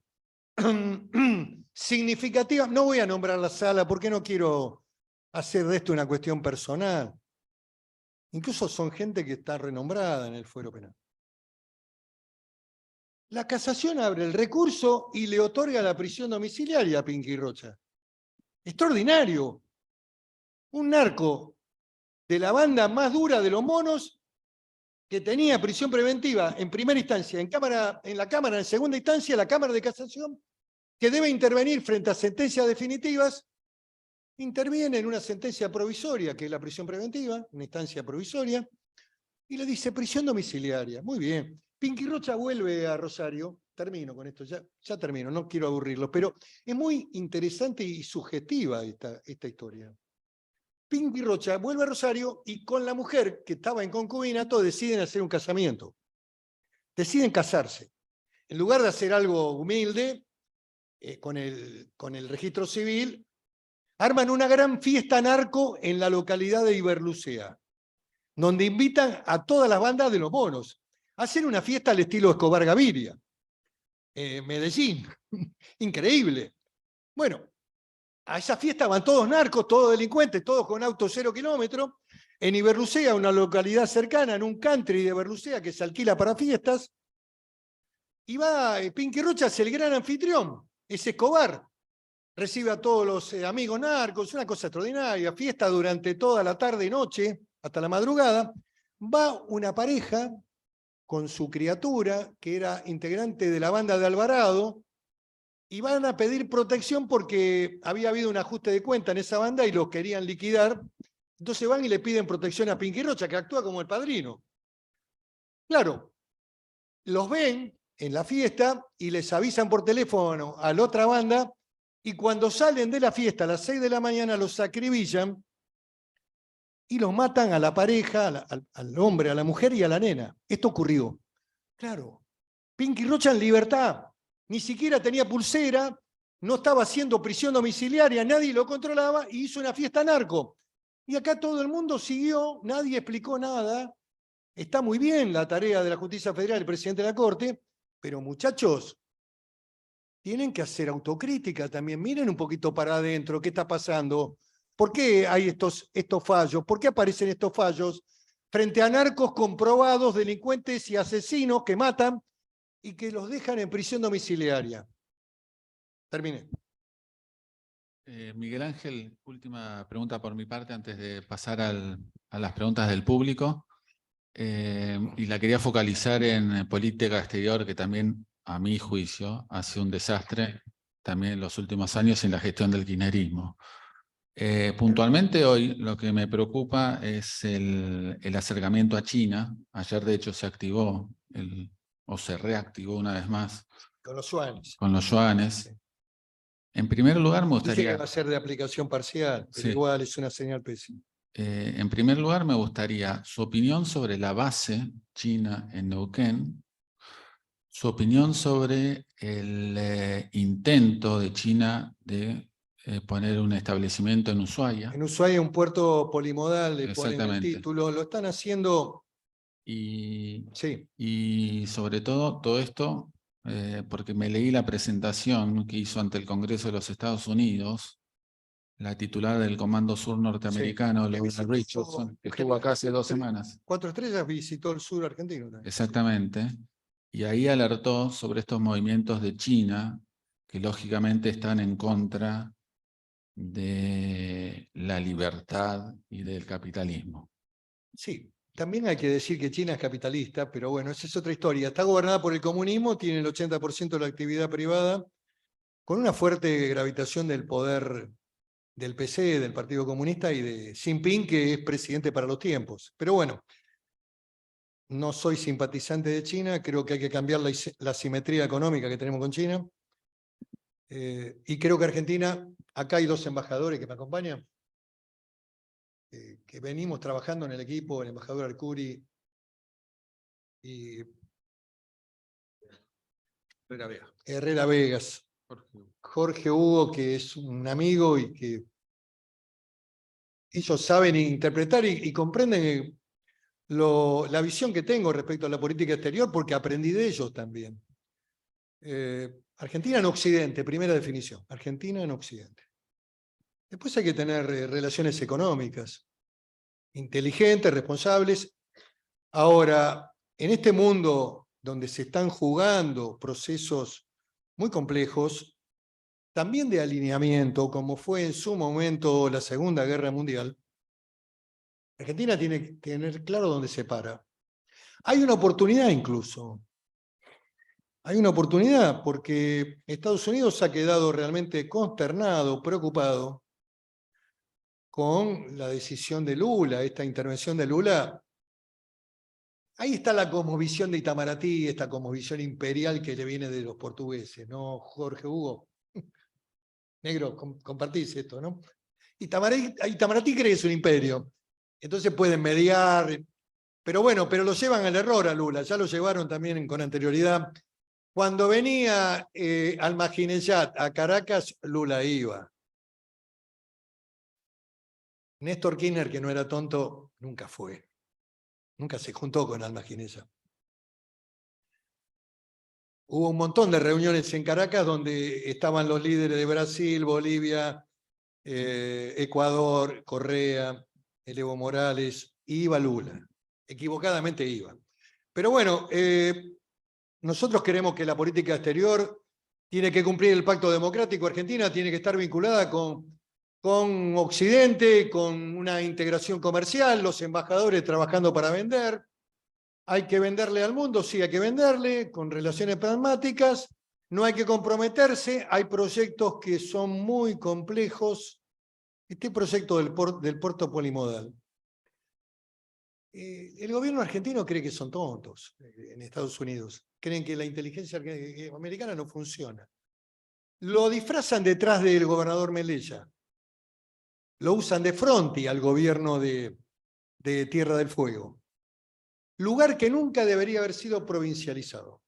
Significativa. No voy a nombrar la sala porque no quiero hacer de esto una cuestión personal. Incluso son gente que está renombrada en el fuero penal. La casación abre el recurso y le otorga la prisión domiciliaria a Pinky Rocha. Extraordinario. Un narco de la banda más dura de los monos que tenía prisión preventiva en primera instancia, en la Cámara en segunda instancia, la Cámara de Casación, que debe intervenir frente a sentencias definitivas, interviene en una sentencia provisoria, que es la prisión preventiva, una instancia provisoria, y le dice prisión domiciliaria. Muy bien. Pinky Rocha vuelve a Rosario. Termino con esto, ya termino, no quiero aburrirlos, pero es muy interesante y subjetiva esta historia. Pinky Rocha vuelve a Rosario y con la mujer que estaba en concubinato deciden hacer un casamiento. Deciden casarse. En lugar de hacer algo humilde, con el registro civil, arman una gran fiesta narco en la localidad de Iberlucea, donde invitan a todas las bandas de los monos. Hacen una fiesta al estilo Escobar Gaviria. Medellín. Increíble. Bueno, a esa fiesta van todos narcos, todos delincuentes, todos con autos 0 kilómetros. En Iberlucea, una localidad cercana, en un country de Iberlucea que se alquila para fiestas. Y va Pinky Rocha, es el gran anfitrión, es Escobar. Recibe a todos los amigos narcos, una cosa extraordinaria. Fiesta durante toda la tarde y noche, hasta la madrugada. Va una pareja con su criatura, que era integrante de la banda de Alvarado, y van a pedir protección porque había habido un ajuste de cuenta en esa banda y los querían liquidar. Entonces van y le piden protección a Pinky Rocha, que actúa como el padrino. Claro, los ven en la fiesta y les avisan por teléfono a la otra banda, y cuando salen de la fiesta a las 6 de la mañana los acribillan y los matan a la pareja, al hombre, a la mujer y a la nena. Esto ocurrió. Claro, Pinky Rocha en libertad, ni siquiera tenía pulsera, no estaba haciendo prisión domiciliaria, nadie lo controlaba y hizo una fiesta narco. Y acá todo el mundo siguió, nadie explicó nada. Está muy bien la tarea de la Justicia Federal, el presidente de la Corte, pero muchachos, tienen que hacer autocrítica también. Miren un poquito para adentro qué está pasando. ¿Por qué hay estos fallos? ¿Por qué aparecen estos fallos frente a narcos comprobados, delincuentes y asesinos que matan y que los dejan en prisión domiciliaria? Terminé. Miguel Ángel, última pregunta por mi parte antes de pasar a las preguntas del público. Y la quería focalizar en política exterior, que también, a mi juicio, ha sido un desastre también en los últimos años en la gestión del kirchnerismo. Puntualmente hoy lo que me preocupa es el acercamiento a China. Ayer de hecho se activó, o se reactivó una vez más, Con los yuanes. con los yuanes. Sí. En primer lugar, me Dice que gustaría, va a ser de aplicación parcial, pero Sí. igual es una señal pésima. en primer lugar, me gustaría su opinión sobre la base china en Neuquén, su opinión sobre el intento de China de poner un establecimiento en Ushuaia. En Ushuaia un puerto polimodal, le ponen el Exactamente. título, lo están haciendo, Y, sí, y sobre todo esto, porque me leí la presentación que hizo ante el Congreso de los Estados Unidos, la titular del Comando Sur norteamericano, que Lorena visitó- Richardson, que estuvo acá hace 2 semanas. 4 estrellas visitó el sur argentino también. Exactamente. Y ahí alertó sobre estos movimientos de China, que lógicamente están en contra de la libertad y del capitalismo. Sí, también hay que decir que China es capitalista, pero bueno, esa es otra historia. Está gobernada por el comunismo, tiene el 80% de la actividad privada, con una fuerte gravitación del poder del PC, del Partido Comunista y de Xi Jinping, que es presidente para los tiempos. Pero bueno, no soy simpatizante de China, creo que hay que cambiar la simetría económica que tenemos con China. Y creo que Argentina, acá hay 2 embajadores que me acompañan, que venimos trabajando en el equipo, el embajador Arcuri y Herrera Vegas. Jorge Hugo, que es un amigo y que ellos saben interpretar y comprenden la visión que tengo respecto a la política exterior, porque aprendí de ellos también. Argentina en Occidente, primera definición. Argentina en Occidente. Después hay que tener relaciones económicas, inteligentes, responsables. Ahora, en este mundo donde se están jugando procesos muy complejos, también de alineamiento, como fue en su momento la Segunda Guerra Mundial, Argentina tiene que tener claro dónde se para. Hay una oportunidad incluso. Hay una oportunidad porque Estados Unidos ha quedado realmente consternado, preocupado con la decisión de Lula, esta intervención de Lula. Ahí está la cosmovisión de Itamaraty, esta cosmovisión imperial que le viene de los portugueses, ¿no, Jorge Hugo? Negro, compartís esto, ¿no? Itamaraty cree que es un imperio, entonces pueden mediar, pero bueno, pero lo llevan al error a Lula, ya lo llevaron también con anterioridad. Cuando venía Ahmadinejad a Caracas, Lula iba. Néstor Kirchner, que no era tonto, nunca fue. Nunca se juntó con Ahmadinejad. Hubo un montón de reuniones en Caracas donde estaban los líderes de Brasil, Bolivia, Ecuador, Correa, el Evo Morales, y iba Lula. Equivocadamente iba. Pero bueno, nosotros queremos que la política exterior tiene que cumplir el pacto democrático. Argentina tiene que estar vinculada con Occidente, con una integración comercial, los embajadores trabajando para vender. Hay que venderle al mundo, sí, hay que venderle con relaciones pragmáticas. No hay que comprometerse, hay proyectos que son muy complejos. Este proyecto del puerto polimodal. El gobierno argentino cree que son tontos en Estados Unidos. Creen que la inteligencia americana no funciona. Lo disfrazan detrás del gobernador Melella. Lo usan de fronti al gobierno de Tierra del Fuego. Lugar que nunca debería haber sido provincializado.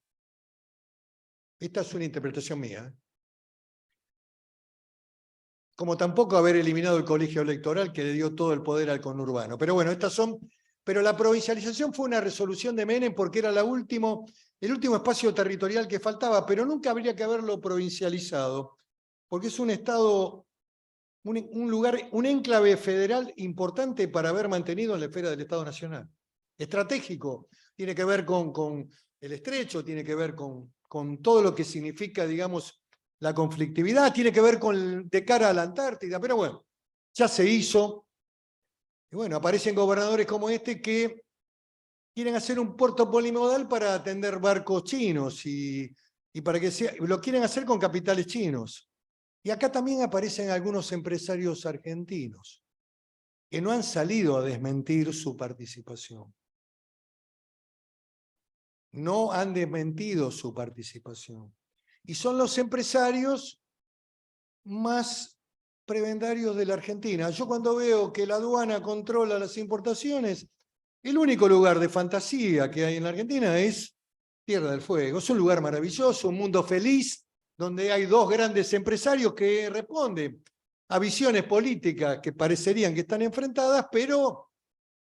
Esta es una interpretación mía. Como tampoco haber eliminado el colegio electoral que le dio todo el poder al conurbano. Pero bueno, pero la provincialización fue una resolución de Menem porque era el último espacio territorial que faltaba, pero nunca habría que haberlo provincializado, porque es un estado, un lugar, un enclave federal importante para haber mantenido en la esfera del Estado Nacional. Estratégico, tiene que ver con el estrecho, tiene que ver con todo lo que significa, digamos, la conflictividad, tiene que ver de cara a la Antártida, pero bueno, ya se hizo. Y bueno, aparecen gobernadores como este que quieren hacer un puerto polimodal para atender barcos chinos y para que lo quieren hacer con capitales chinos. Y acá también aparecen algunos empresarios argentinos que no han salido a desmentir su participación. No han desmentido su participación. Y son los empresarios más prebendarios de la Argentina. Yo cuando veo que la aduana controla las importaciones, el único lugar de fantasía que hay en la Argentina es Tierra del Fuego. Es un lugar maravilloso, un mundo feliz, donde hay dos grandes empresarios que responden a visiones políticas que parecerían que están enfrentadas, pero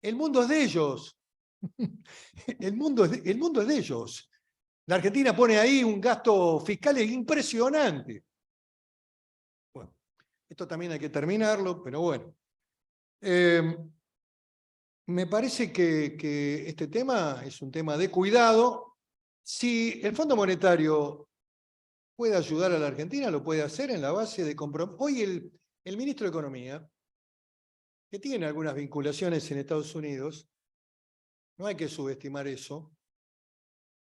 el mundo es de ellos. El mundo es de ellos. La Argentina pone ahí un gasto fiscal impresionante. Bueno, esto también hay que terminarlo, pero bueno. Me parece que este tema es un tema de cuidado. Si el Fondo Monetario puede ayudar a la Argentina, lo puede hacer en la base de compromiso. Hoy el ministro de Economía, que tiene algunas vinculaciones en Estados Unidos, no hay que subestimar eso,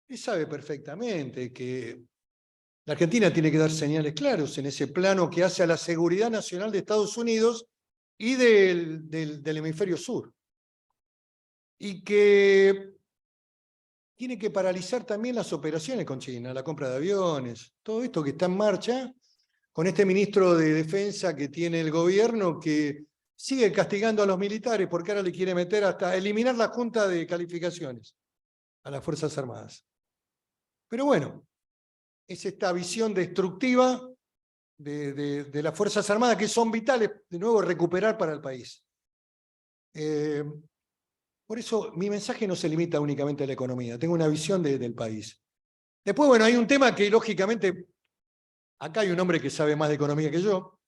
él sabe perfectamente que la Argentina tiene que dar señales claros en ese plano que hace a la seguridad nacional de Estados Unidos y del hemisferio sur. Y que tiene que paralizar también las operaciones con China, la compra de aviones, todo esto que está en marcha, con este ministro de Defensa que tiene el gobierno que sigue castigando a los militares porque ahora le quiere meter hasta eliminar la Junta de Calificaciones a las Fuerzas Armadas. Pero bueno, es esta visión destructiva de las Fuerzas Armadas que son vitales, de nuevo, recuperar para el país. Por eso mi mensaje no se limita únicamente a la economía, tengo una visión del país. Después, bueno, hay un tema que lógicamente, acá hay un hombre que sabe más de economía que yo,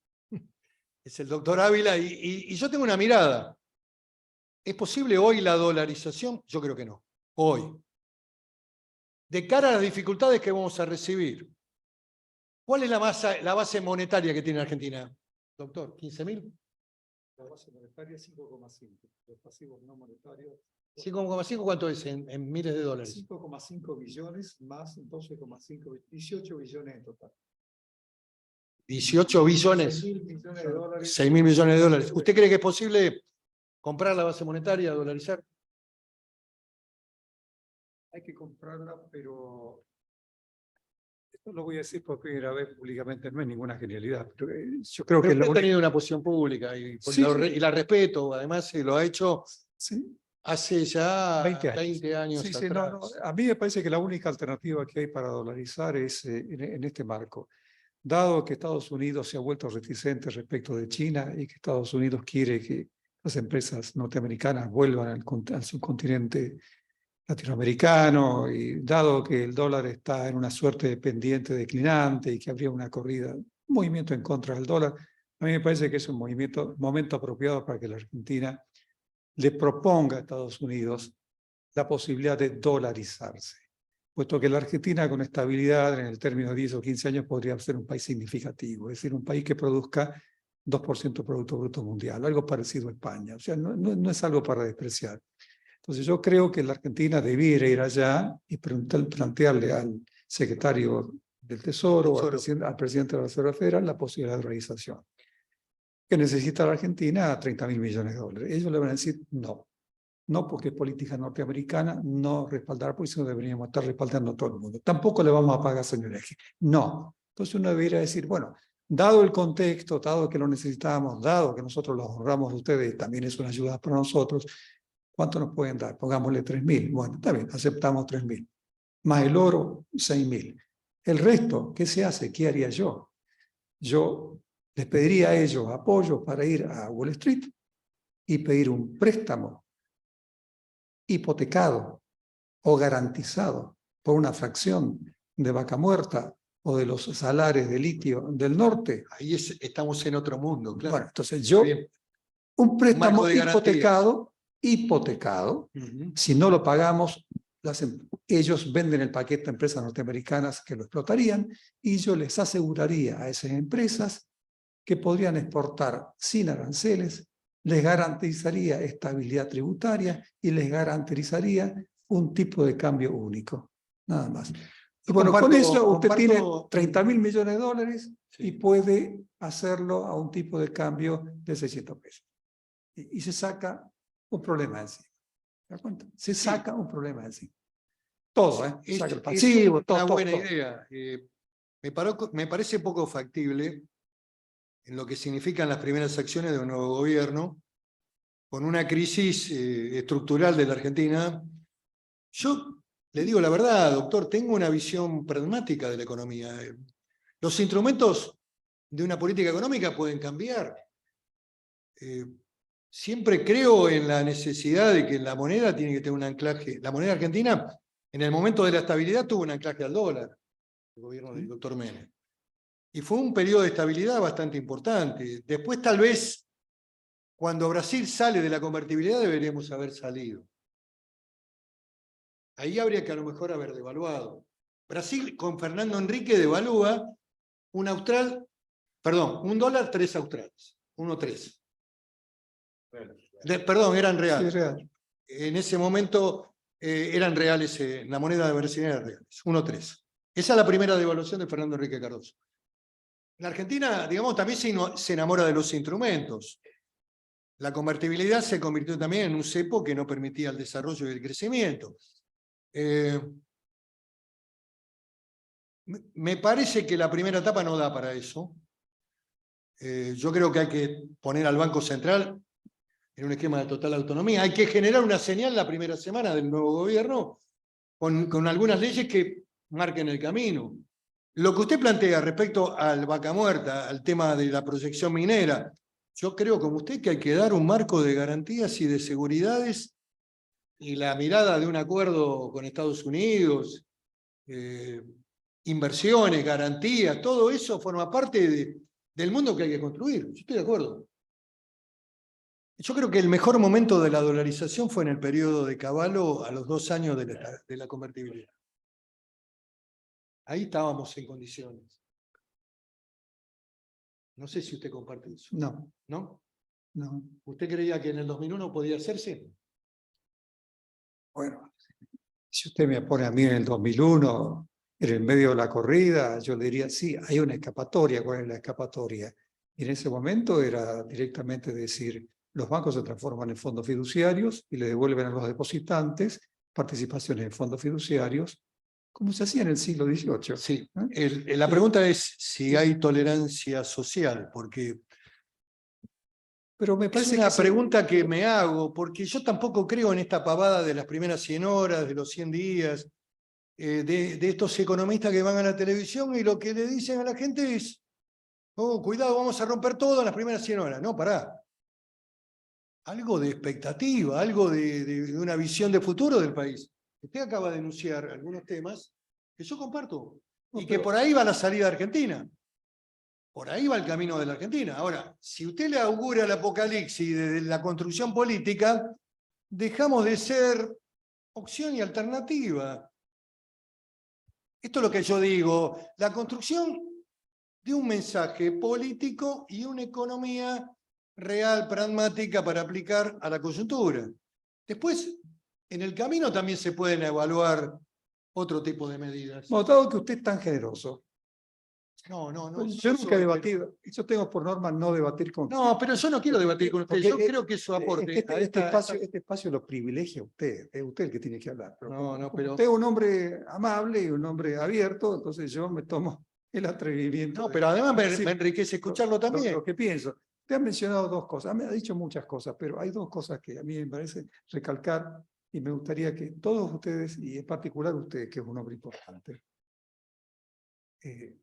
es el doctor Ávila, y yo tengo una mirada. ¿Es posible hoy la dolarización? Yo creo que no, hoy. De cara a las dificultades que vamos a recibir, ¿cuál es la base monetaria que tiene Argentina, doctor? ¿15.000? La base monetaria es 5,5. Los pasivos no monetarios. 5,5, ¿cuánto es en miles de dólares? 5,5 billones más 12,5, 18 billones en total. 18 billones. 6.000 millones de dólares. 6.000 millones de dólares. ¿Usted cree que es posible comprar la base monetaria, dolarizar? Hay que comprarla, pero esto lo voy a decir por primera vez públicamente, no es ninguna genialidad. Pero, yo creo que Pero usted ha tenido una posición pública y, Sí, y la respeto, además lo ha hecho sí, hace ya 20 años sí, sí, atrás. no, a mí me parece que la única alternativa que hay para dolarizar es en este marco. Dado que Estados Unidos se ha vuelto reticente respecto de China y que Estados Unidos quiere que las empresas norteamericanas vuelvan al subcontinente latinoamericano, y dado que el dólar está en una suerte de pendiente declinante y que habría una corrida, un movimiento en contra del dólar, a mí me parece que es un momento apropiado para que la Argentina le proponga a Estados Unidos la posibilidad de dolarizarse, puesto que la Argentina con estabilidad en el término de 10 o 15 años podría ser un país significativo, es decir, un país que produzca 2% del Producto Bruto Mundial, algo parecido a España, o sea, no es algo para despreciar. Entonces yo creo que la Argentina debiera ir allá y plantearle al secretario del Tesoro o al presidente de la Reserva Federal la posibilidad de dolarización. ¿Que necesita la Argentina? 30.000 millones de dólares. Ellos le van a decir no. No porque es política norteamericana, no respaldar, porque eso deberíamos estar respaldando a todo el mundo. Tampoco le vamos a pagar, señor Eje. No. Entonces uno debería decir, bueno, dado el contexto, dado que lo necesitamos, dado que nosotros los ahorramos a ustedes, también es una ayuda para nosotros, ¿cuánto nos pueden dar? Pongámosle 3.000. Bueno, está bien, aceptamos 3.000. Más el oro, 6.000. El resto, ¿qué se hace? ¿Qué haría yo? Yo les pediría a ellos apoyo para ir a Wall Street y pedir un préstamo hipotecado o garantizado por una fracción de Vaca Muerta o de los salares de litio del norte. Ahí estamos en otro mundo, claro. Bueno, entonces yo, un préstamo hipotecado, si no lo pagamos, ellos venden el paquete a empresas norteamericanas que lo explotarían y yo les aseguraría a esas empresas que podrían exportar sin aranceles, les garantizaría estabilidad tributaria y les garantizaría un tipo de cambio único, nada más. Y bueno, con eso usted tiene 30.000 millones de dólares y puede hacerlo a un tipo de cambio de 600 pesos. Y se saca un problema encima. ¿Se da cuenta? Se saca un problema encima. Todo, ¿eh? Saca el pasivo, es una buena idea. me parece poco factible en lo que significan las primeras acciones de un nuevo gobierno, con una crisis estructural de la Argentina. Yo le digo la verdad, doctor, tengo una visión pragmática de la economía. Los instrumentos de una política económica pueden cambiar. Siempre creo en la necesidad de que la moneda tiene que tener un anclaje. La moneda argentina, en el momento de la estabilidad, tuvo un anclaje al dólar, el gobierno del doctor Menem. Y fue un periodo de estabilidad bastante importante. Después, tal vez, cuando Brasil sale de la convertibilidad, deberíamos haber salido. Ahí habría que a lo mejor haber devaluado. Brasil, con Fernando Henrique, devalúa un dólar, 3 australes. 1,3. Perdón, eran reales. Sí, real. En ese momento eran reales, la moneda de Brasil era reales, 1,3. Esa es la primera devaluación de Fernando Henrique Cardoso. La Argentina, digamos, también se enamora de los instrumentos. La convertibilidad se convirtió también en un cepo que no permitía el desarrollo y el crecimiento. Me parece que la primera etapa no da para eso. Yo creo que hay que poner al Banco Central en un esquema de total autonomía. Hay que generar una señal la primera semana del nuevo gobierno con algunas leyes que marquen el camino. Lo que usted plantea respecto al Vaca Muerta, al tema de la proyección minera, yo creo como usted que hay que dar un marco de garantías y de seguridades y la mirada de un acuerdo con Estados Unidos, inversiones, garantías, todo eso forma parte del mundo que hay que construir. Yo estoy de acuerdo. Yo creo que el mejor momento de la dolarización fue en el periodo de Cavallo, a los 2 años de la convertibilidad. Ahí estábamos en condiciones. No sé si usted comparte eso. No, ¿No? no. ¿Usted creía que en el 2001 podía hacerse? Bueno, si usted me pone a mí en el 2001, en el medio de la corrida, yo le diría, sí, hay una escapatoria. ¿Cuál es la escapatoria? Y en ese momento era directamente decir, los bancos se transforman en fondos fiduciarios y le devuelven a los depositantes participaciones en fondos fiduciarios, como se hacía en el siglo XVIII. Sí. La pregunta es si hay tolerancia social, porque pero me es parece una que pregunta que me hago, porque yo tampoco creo en esta pavada de las primeras 100 horas, de los 100 días, de estos economistas que van a la televisión y lo que le dicen a la gente es, oh, cuidado, vamos a romper todo en las primeras 100 horas. No, pará. Algo de expectativa, algo de una visión de futuro del país. Usted acaba de denunciar algunos temas que yo comparto, y que por ahí va la salida de Argentina. Por ahí va el camino de la Argentina. Ahora, si usted le augura el apocalipsis de la construcción política, dejamos de ser opción y alternativa. Esto es lo que yo digo, la construcción de un mensaje político y una economía real, pragmática, para aplicar a la coyuntura. Después, en el camino también se pueden evaluar otro tipo de medidas. bueno, dado que usted es tan generoso, No. yo nunca he debatido, yo tengo por norma no debatir con... No, pero yo no quiero debatir con usted. Porque Yo creo que su aporte a este espacio lo privilegia usted, es usted el que tiene que hablar. Pero como pero... usted es un hombre amable y un hombre abierto, entonces yo me tomo el atrevimiento. No, pero además me enriquece escucharlo también. Lo que pienso. Usted ha mencionado 2 cosas, me ha dicho muchas cosas, pero hay 2 cosas que a mí me parece recalcar y me gustaría que todos ustedes, y en particular usted, que es un hombre importante, que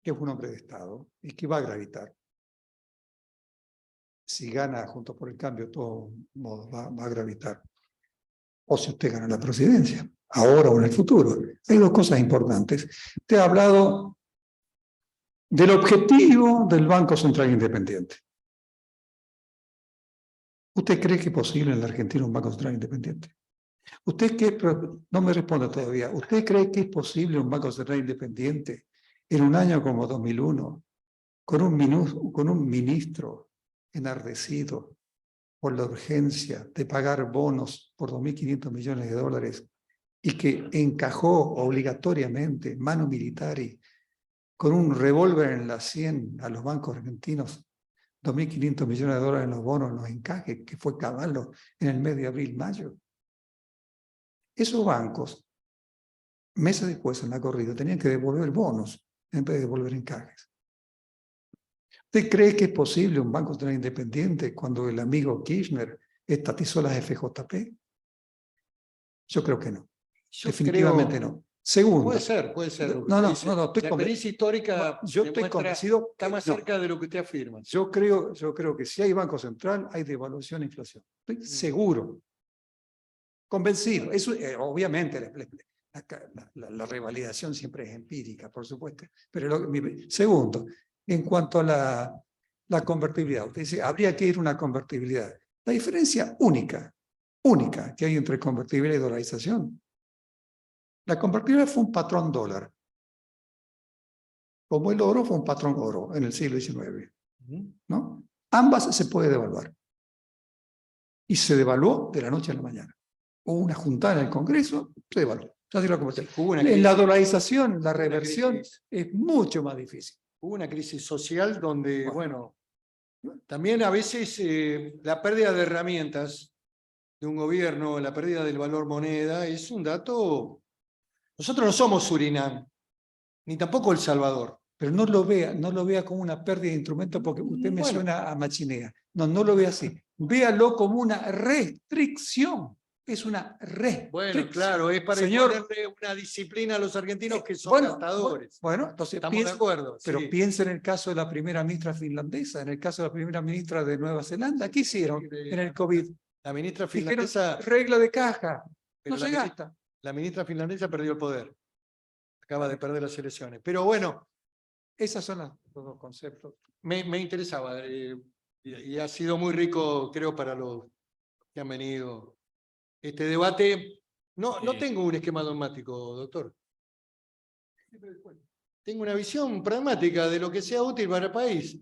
es un hombre de Estado y que va a gravitar. Si gana Juntos por el Cambio, de todos modos va a gravitar. O si usted gana la presidencia, ahora o en el futuro. Hay 2 cosas importantes. Usted ha hablado del objetivo del Banco Central Independiente. ¿Usted cree que es posible en la Argentina un Banco Central Independiente? No me responde todavía. ¿Usted cree que es posible un Banco Central Independiente en un año como 2001, con un ministro enardecido por la urgencia de pagar bonos por $2.500 millones de dólares y que encajó obligatoriamente, mano militar, con un revólver en la sien a los bancos argentinos, $2.500 millones de dólares en los bonos, en los encajes, que fue Cavallo en el mes de abril-mayo? Esos bancos, meses después en la corrida, tenían que devolver bonos en vez de devolver encajes. ¿Usted cree que es posible un banco central independiente cuando el amigo Kirchner estatizó las FJP? Yo creo que no. Yo Definitivamente creo- no. Segundo. Puede ser. Lo que No, usted no, dice. no, estoy La conven- experiencia histórica yo estoy demuestra- convencido está más no. cerca de lo que usted afirma. Yo creo que si hay Banco Central, hay devaluación e inflación. Estoy seguro. Convencido. Eso, obviamente, la revalidación siempre es empírica, por supuesto. Pero segundo, en cuanto a la convertibilidad, usted dice, habría que ir a una convertibilidad. La diferencia única que hay entre convertibilidad y dolarización. La convertibilidad fue un patrón dólar. Como el oro fue un patrón oro en el siglo XIX. ¿No? Ambas se puede devaluar. Y se devaluó de la noche a la mañana. Hubo una juntada en el Congreso, se devaluó. Ya se lo comenté. En la dolarización, la reversión es mucho más difícil. Hubo una crisis social donde, bueno, también a veces la pérdida de herramientas de un gobierno, la pérdida del valor moneda, es un dato. Nosotros no somos Surinam, ni tampoco El Salvador. Pero no lo vea como una pérdida de instrumentos porque usted me suena a machinea. No lo vea así. Véalo como una restricción. Es una restricción. Bueno, claro, es para ponerle una disciplina a los argentinos que son gastadores. Bueno, entonces estamos de acuerdo. Pero sí. piensa en el caso de la primera ministra finlandesa, en el caso de la primera ministra de Nueva Zelanda. ¿Qué hicieron en el COVID? La ministra Dijeron, finlandesa. regla de caja. Pero No se gasta. La ministra finlandesa perdió el poder. Acaba de perder las elecciones. Pero bueno. Esos son los dos conceptos. Me interesaba y ha sido muy rico, creo, para los que han venido. Este debate, no tengo un esquema dogmático, doctor. Tengo una visión pragmática de lo que sea útil para el país.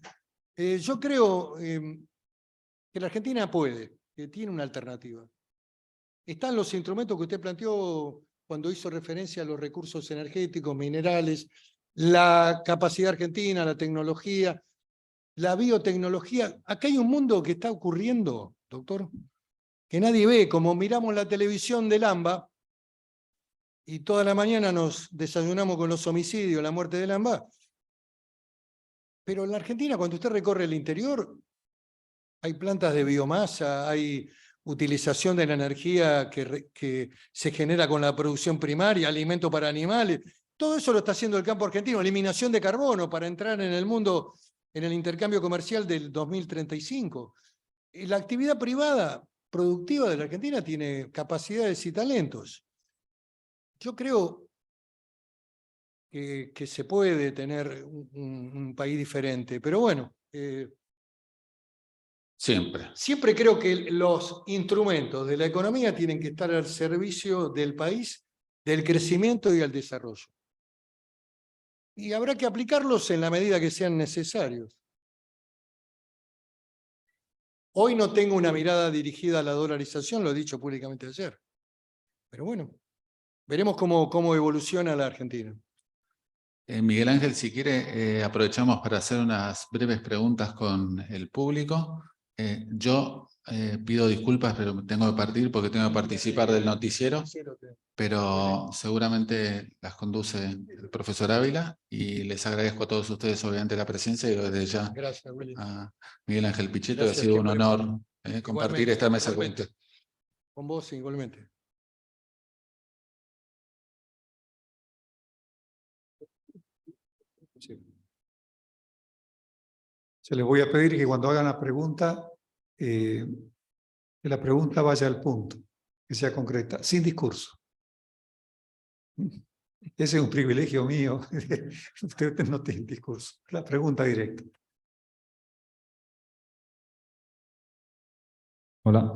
Yo creo que la Argentina puede, que tiene una alternativa. Están los instrumentos que usted planteó cuando hizo referencia a los recursos energéticos, minerales, la capacidad argentina, la tecnología, la biotecnología. Acá hay un mundo que está ocurriendo, doctor, que nadie ve, como miramos la televisión del AMBA y toda la mañana nos desayunamos con los homicidios, la muerte del AMBA. Pero en la Argentina, cuando usted recorre el interior, hay plantas de biomasa, hay utilización de la energía que se genera con la producción primaria, alimento para animales. Todo eso lo está haciendo el campo argentino, eliminación de carbono para entrar en el mundo, en el intercambio comercial del 2035. Y la actividad privada productiva de la Argentina tiene capacidades y talentos. Yo creo que se puede tener un país diferente, pero bueno. Siempre creo que los instrumentos de la economía tienen que estar al servicio del país, del crecimiento y al desarrollo. Y habrá que aplicarlos en la medida que sean necesarios. Hoy no tengo una mirada dirigida a la dolarización, lo he dicho públicamente ayer. Pero bueno, veremos cómo evoluciona la Argentina. Miguel Ángel, si quiere, aprovechamos para hacer unas breves preguntas con el público. Yo pido disculpas, pero tengo que partir porque tengo que participar del noticiero, pero seguramente las conduce el profesor Ávila y les agradezco a todos ustedes obviamente la presencia y desde ya a Miguel Ángel Pichetto, que ha sido un honor compartir esta mesa con usted. Con vos igualmente. Sí. Se les voy a pedir que cuando hagan la pregunta, que la pregunta vaya al punto, que sea concreta, sin discurso. Ese es un privilegio mío. Usted no tiene discurso. La pregunta directa. Hola,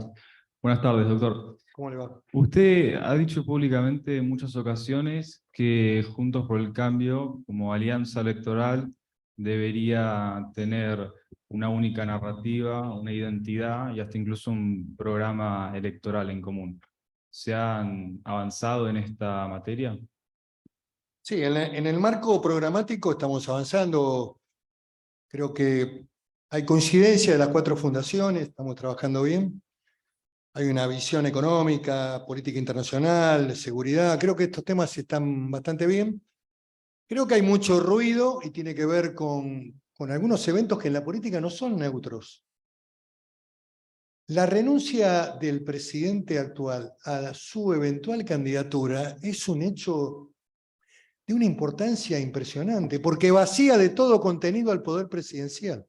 buenas tardes, doctor. ¿Cómo le va? Usted ha dicho públicamente en muchas ocasiones que Juntos por el Cambio, como alianza electoral, debería tener una única narrativa, una identidad y hasta incluso un programa electoral en común. ¿Se han avanzado en esta materia? Sí, en el marco programático estamos avanzando. Creo que hay coincidencia de las 4 fundaciones, estamos trabajando bien. Hay una visión económica, política internacional, seguridad. Creo que estos temas están bastante bien. Creo que hay mucho ruido y tiene que ver con algunos eventos que en la política no son neutros. La renuncia del presidente actual a su eventual candidatura es un hecho de una importancia impresionante, porque vacía de todo contenido al poder presidencial.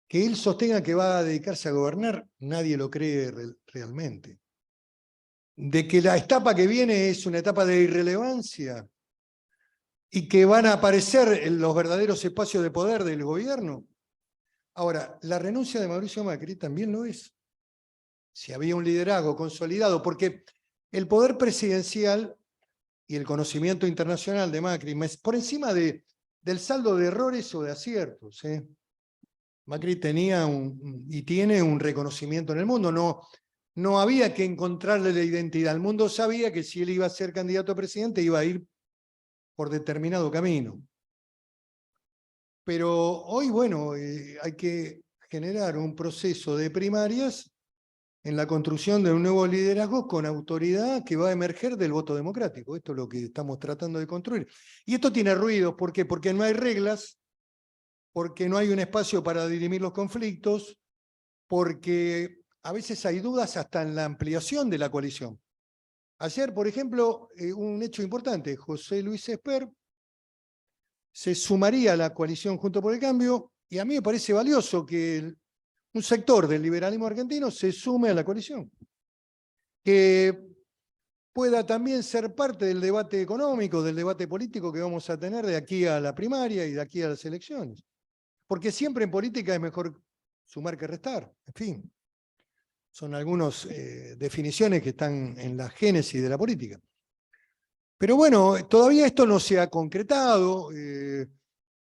Que él sostenga que va a dedicarse a gobernar, nadie lo cree realmente. De que la etapa que viene es una etapa de irrelevancia y que van a aparecer en los verdaderos espacios de poder del gobierno. Ahora, la renuncia de Mauricio Macri también lo es. Si había un liderazgo consolidado, porque el poder presidencial y el conocimiento internacional de Macri, por encima del saldo de errores o de aciertos, Macri tenía y tiene un reconocimiento en el mundo. No había que encontrarle la identidad. El mundo sabía que si él iba a ser candidato a presidente iba a ir por determinado camino. Pero hoy, bueno, hay que generar un proceso de primarias en la construcción de un nuevo liderazgo con autoridad que va a emerger del voto democrático. Esto es lo que estamos tratando de construir. Y esto tiene ruidos, ¿por qué? Porque no hay reglas, porque no hay un espacio para dirimir los conflictos, porque a veces hay dudas hasta en la ampliación de la coalición. Ayer, por ejemplo, un hecho importante, José Luis Esper se sumaría a la coalición Juntos por el Cambio, y a mí me parece valioso que un sector del liberalismo argentino se sume a la coalición, que pueda también ser parte del debate económico, del debate político que vamos a tener de aquí a la primaria y de aquí a las elecciones. Porque siempre en política es mejor sumar que restar, en fin. Son algunas definiciones que están en la génesis de la política. Pero bueno, todavía esto no se ha concretado,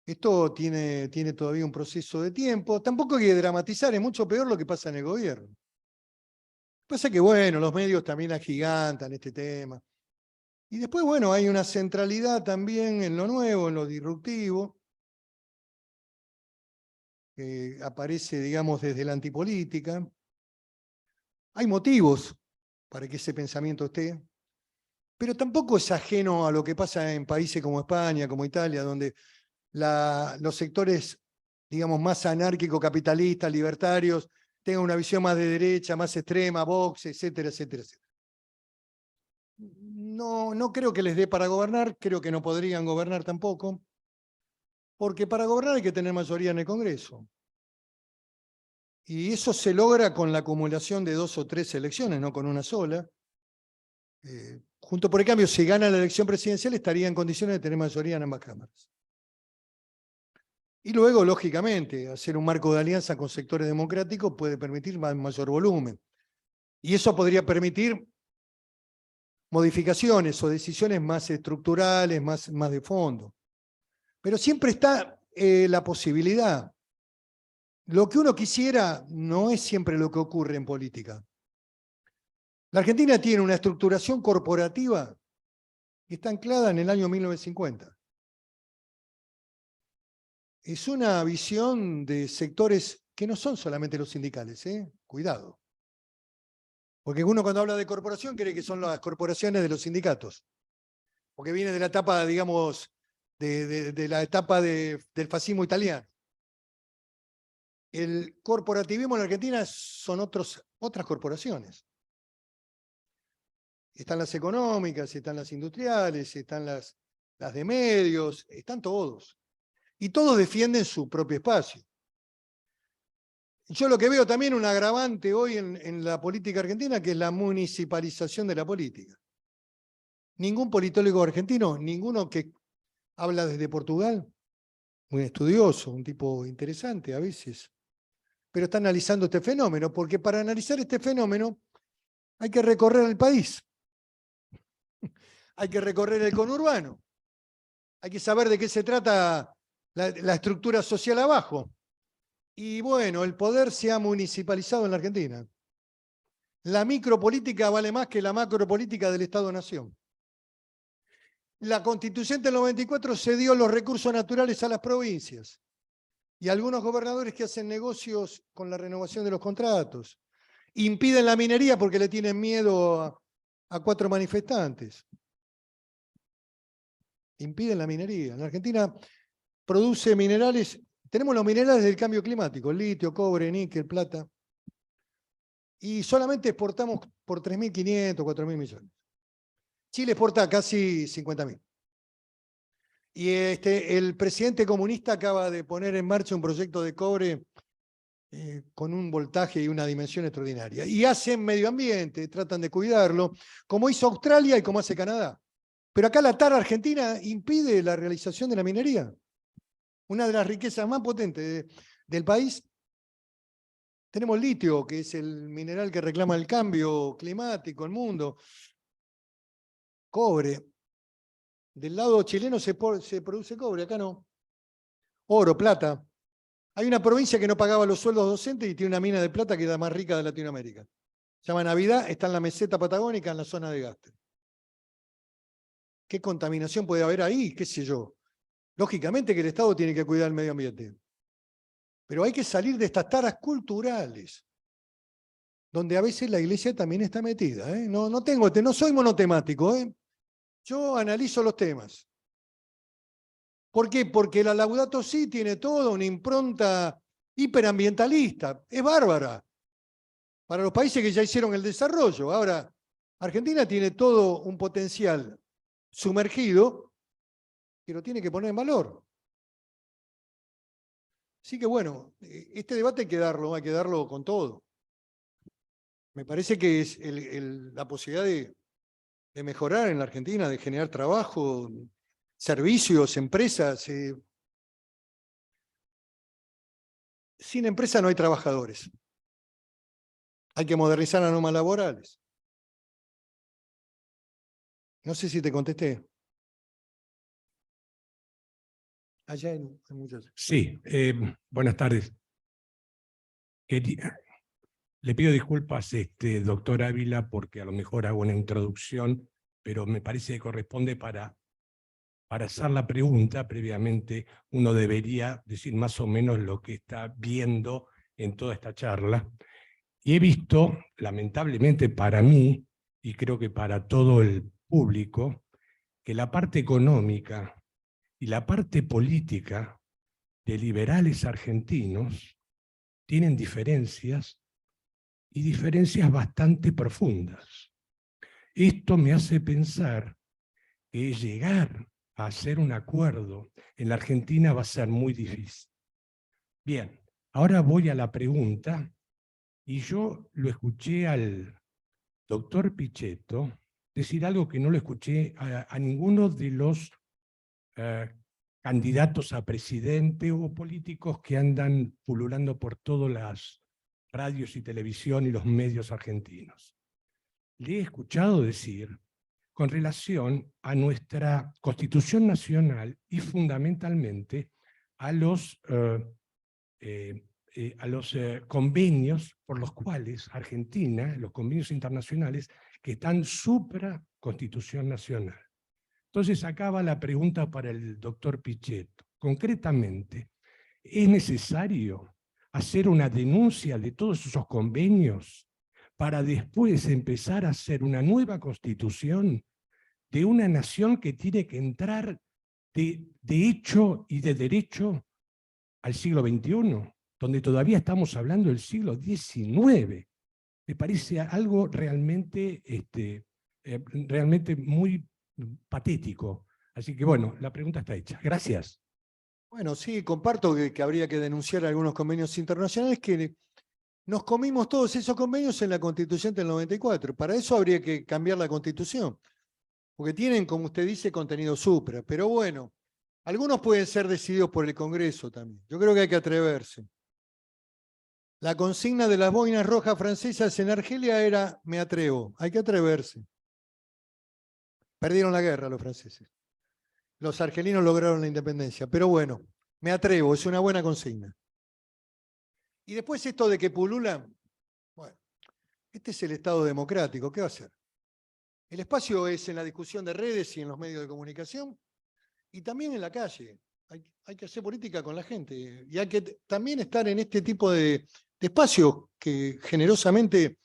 esto tiene todavía un proceso de tiempo. Tampoco hay que dramatizar, es mucho peor lo que pasa en el gobierno. Pasa que, bueno, los medios también agigantan este tema. Y después, bueno, hay una centralidad también en lo nuevo, en lo disruptivo, que aparece, digamos, desde la antipolítica. Hay motivos para que ese pensamiento esté, pero tampoco es ajeno a lo que pasa en países como España, como Italia, donde los sectores, digamos, más anárquico-capitalistas, libertarios, tengan una visión más de derecha, más extrema, Vox, etcétera, etcétera, etcétera. No creo que les dé para gobernar, creo que no podrían gobernar tampoco, porque para gobernar hay que tener mayoría en el Congreso. Y eso se logra con la acumulación de 2 o 3 elecciones, no con una sola. Juntos por el Cambio, si gana la elección presidencial, estaría en condiciones de tener mayoría en ambas cámaras. Y luego, lógicamente, hacer un marco de alianza con sectores democráticos puede permitir mayor volumen. Y eso podría permitir modificaciones o decisiones más estructurales, más de fondo. Pero siempre está la posibilidad. Lo que uno quisiera no es siempre lo que ocurre en política. La Argentina tiene una estructuración corporativa que está anclada en el año 1950. Es una visión de sectores que no son solamente los sindicales, cuidado. Porque uno cuando habla de corporación cree que son las corporaciones de los sindicatos. Porque viene de la etapa, digamos, de la etapa del fascismo italiano. El corporativismo en Argentina son otras corporaciones. Están las económicas, están las industriales, están las de medios, están todos. Y todos defienden su propio espacio. Yo lo que veo también un agravante hoy en la política argentina, que es la municipalización de la política. Ningún politólogo argentino, ninguno que habla desde Portugal, muy estudioso, un tipo interesante a veces, pero está analizando este fenómeno, porque para analizar este fenómeno hay que recorrer el país, hay que recorrer el conurbano, hay que saber de qué se trata la estructura social abajo. Y bueno, el poder se ha municipalizado en la Argentina. La micropolítica vale más que la macropolítica del Estado-Nación. La Constitución del 94 cedió los recursos naturales a las provincias. Y algunos gobernadores que hacen negocios con la renovación de los contratos impiden la minería porque le tienen miedo a 4 manifestantes. impiden la minería. En Argentina produce minerales, tenemos los minerales del cambio climático, litio, cobre, níquel, plata, y solamente exportamos por 3.500, 4.000 millones. Chile exporta casi 50.000. Y el presidente comunista acaba de poner en marcha un proyecto de cobre con un voltaje y una dimensión extraordinaria. Y hacen medio ambiente, tratan de cuidarlo, como hizo Australia y como hace Canadá. Pero acá la tara argentina impide la realización de la minería. Una de las riquezas más potentes del país. Tenemos litio, que es el mineral que reclama el cambio climático, el mundo. Cobre. Del lado chileno se produce cobre, acá no. Oro, plata. Hay una provincia que no pagaba los sueldos docentes y tiene una mina de plata que es la más rica de Latinoamérica. Se llama Navidad, está en la meseta patagónica, en la zona de Gastel. ¿Qué contaminación puede haber ahí? ¿Qué sé yo? Lógicamente que el Estado tiene que cuidar el medio ambiente. Pero hay que salir de estas taras culturales, donde a veces la iglesia también está metida. No soy monotemático. Yo analizo los temas. ¿Por qué? Porque la Laudato Si tiene toda una impronta hiperambientalista. Es bárbara. Para los países que ya hicieron el desarrollo. Ahora, Argentina tiene todo un potencial sumergido que lo tiene que poner en valor. Así que bueno, este debate hay que darlo con todo. Me parece que es la posibilidad de mejorar en la Argentina, de generar trabajo, servicios, empresas. Sin empresa no hay trabajadores. Hay que modernizar las normas laborales. No sé si te contesté. Allá hay muchas. Sí, buenas tardes. Le pido disculpas, doctor Ávila, porque a lo mejor hago una introducción, pero me parece que corresponde para hacer la pregunta previamente, uno debería decir más o menos lo que está viendo en toda esta charla. Y he visto, lamentablemente para mí, y creo que para todo el público, que la parte económica y la parte política de liberales argentinos tienen diferencias y diferencias bastante profundas. Esto me hace pensar que llegar a hacer un acuerdo en la Argentina va a ser muy difícil. Bien, ahora voy a la pregunta, y yo lo escuché al doctor Pichetto decir algo que no lo escuché a ninguno de los candidatos a presidente o políticos que andan pululando por todas las radios y televisión y los medios argentinos. Le he escuchado decir con relación a nuestra Constitución Nacional y fundamentalmente a los convenios por los cuales Argentina, los convenios internacionales, que están supra Constitución Nacional. Entonces acá va la pregunta para el doctor Pichetto. Concretamente, ¿es necesario hacer una denuncia de todos esos convenios para después empezar a hacer una nueva constitución de una nación que tiene que entrar de hecho y de derecho al siglo XXI, donde todavía estamos hablando del siglo XIX? Me parece algo realmente, realmente muy patético. Así que bueno, la pregunta está hecha. Gracias. Bueno, sí, comparto que habría que denunciar algunos convenios internacionales que nos comimos todos esos convenios en la Constitución del 94. Para eso habría que cambiar la Constitución, porque tienen, como usted dice, contenido supra. Pero bueno, algunos pueden ser decididos por el Congreso también. Yo creo que hay que atreverse. La consigna de las boinas rojas francesas en Argelia era "me atrevo". Hay que atreverse. Perdieron la guerra los franceses. Los argelinos lograron la independencia. Pero bueno, me atrevo, es una buena consigna. Y después esto de que pululan, bueno, este es el Estado democrático, ¿qué va a hacer? El espacio es en la discusión de redes y en los medios de comunicación, y también en la calle. Hay que hacer política con la gente, y hay que también estar en este tipo de espacios que generosamente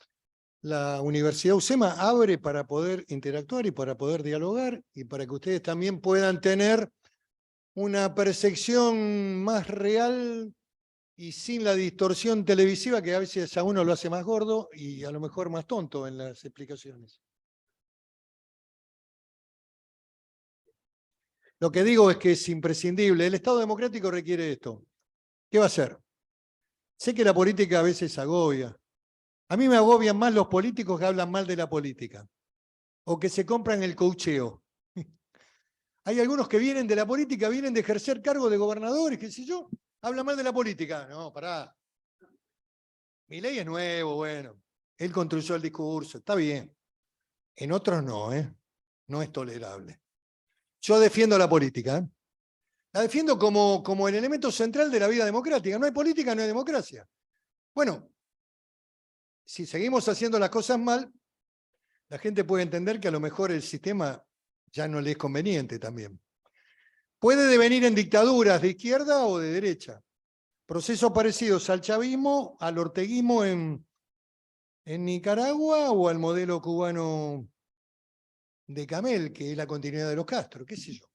la Universidad UCEMA abre para poder interactuar y para poder dialogar y para que ustedes también puedan tener una percepción más real y sin la distorsión televisiva que a veces a uno lo hace más gordo y a lo mejor más tonto en las explicaciones. Lo que digo es que es imprescindible. El Estado democrático requiere esto. ¿Qué va a hacer? Sé que la política a veces agobia. A mí me agobian más los políticos que hablan mal de la política o que se compran el coacheo. Hay algunos que vienen de la política, vienen de ejercer cargo de gobernadores, qué sé yo, hablan mal de la política. No, pará. Milei es nuevo, bueno. Él construyó el discurso, está bien. En otros no, no es tolerable. Yo defiendo la política, ¿eh? La defiendo como el elemento central de la vida democrática. No hay política, no hay democracia. Bueno, si seguimos haciendo las cosas mal, la gente puede entender que a lo mejor el sistema ya no le es conveniente también. Puede devenir en dictaduras de izquierda o de derecha. Procesos parecidos al chavismo, al orteguismo en Nicaragua o al modelo cubano de Camel, que es la continuidad de los Castro, qué sé yo.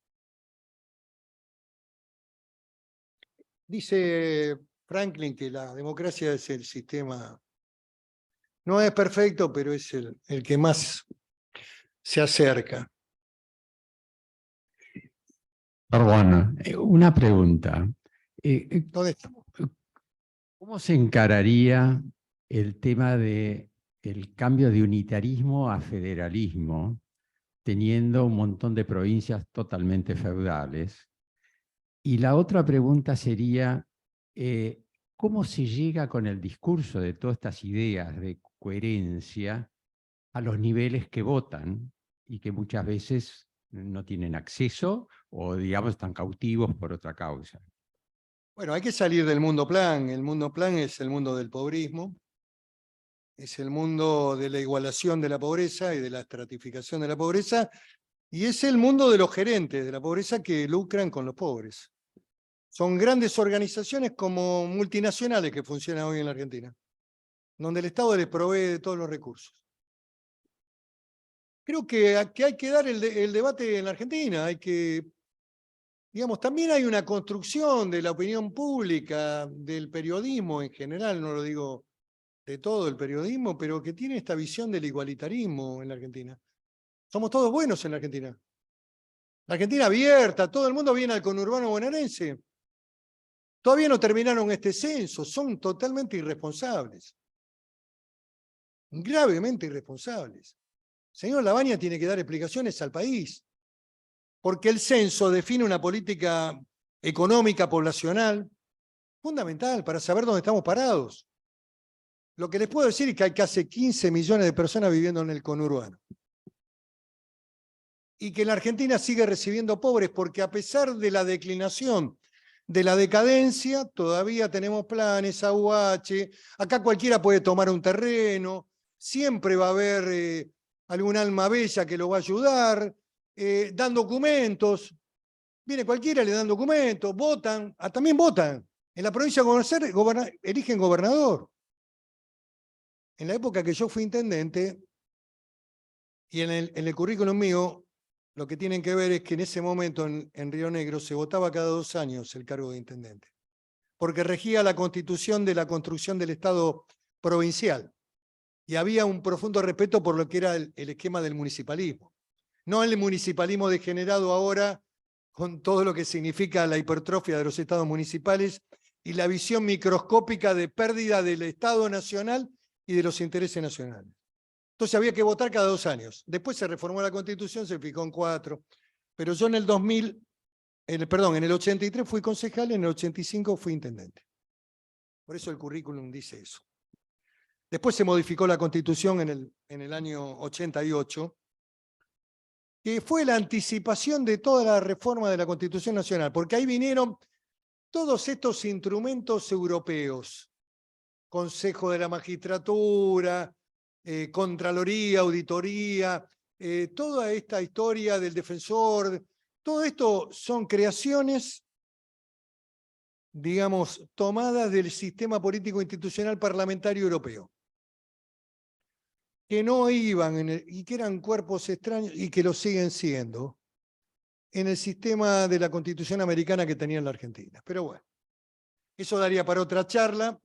Dice Franklin que la democracia es el sistema, no es perfecto, pero es el que más se acerca. Perdón, una pregunta. ¿Dónde estamos? ¿Cómo se encararía el tema de el cambio de unitarismo a federalismo, teniendo un montón de provincias totalmente feudales? Y la otra pregunta sería, ¿cómo se llega con el discurso de todas estas ideas de coherencia a los niveles que votan y que muchas veces no tienen acceso o, digamos, están cautivos por otra causa? Bueno, hay que salir del mundo plan. El mundo plan es el mundo del pobrismo, es el mundo de la igualación de la pobreza y de la estratificación de la pobreza, y es el mundo de los gerentes de la pobreza que lucran con los pobres. Son grandes organizaciones como multinacionales que funcionan hoy en la Argentina, donde el Estado les provee de todos los recursos. Creo que hay que dar el debate en la Argentina, hay que, digamos, también hay una construcción de la opinión pública, del periodismo en general, no lo digo de todo el periodismo, pero que tiene esta visión del igualitarismo en la Argentina. Somos todos buenos en la Argentina. La Argentina abierta, todo el mundo viene al conurbano bonaerense. Todavía no terminaron este censo, son totalmente irresponsables. Gravemente irresponsables. Señor Lavagna tiene que dar explicaciones al país, porque el censo define una política económica, poblacional, fundamental para saber dónde estamos parados. Lo que les puedo decir es que hay casi 15 millones de personas viviendo en el conurbano. Y que la Argentina sigue recibiendo pobres, porque a pesar de la declinación, de la decadencia, todavía tenemos planes, AUH, acá cualquiera puede tomar un terreno, siempre va a haber algún alma bella que lo va a ayudar, dan documentos, viene cualquiera, le dan documentos, votan, también votan. En la provincia de eligen gobernador. En la época que yo fui intendente, y en el currículum mío, lo que tienen que ver es que en ese momento en Río Negro se votaba cada 2 años el cargo de intendente, porque regía la constitución de la construcción del Estado provincial. Y había un profundo respeto por lo que era el esquema del municipalismo. No el municipalismo degenerado ahora, con todo lo que significa la hipertrofia de los estados municipales y la visión microscópica de pérdida del Estado nacional y de los intereses nacionales. Entonces había que votar cada 2 años. Después se reformó la Constitución, se fijó en 4. Pero yo en el 83 fui concejal, en el 85 fui intendente. Por eso el currículum dice eso. Después se modificó la Constitución en el año 88, que fue la anticipación de toda la reforma de la Constitución Nacional, porque ahí vinieron todos estos instrumentos europeos. Consejo de la Magistratura, Contraloría, Auditoría, toda esta historia del defensor, todo esto son creaciones, digamos, tomadas del sistema político institucional parlamentario europeo. que no iban y que eran cuerpos extraños y que lo siguen siendo en el sistema de la Constitución americana que tenía en la Argentina. Pero bueno, eso daría para otra charla.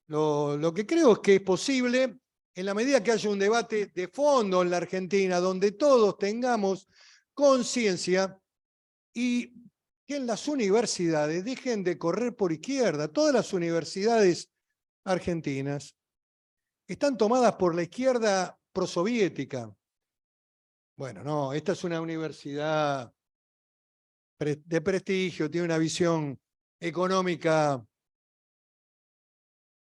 Lo que creo es que es posible, en la medida que haya un debate de fondo en la Argentina, donde todos tengamos conciencia y que en las universidades dejen de correr por izquierda. Todas las universidades argentinas están tomadas por la izquierda prosoviética. Bueno, no, esta es una universidad de prestigio, tiene una visión económica,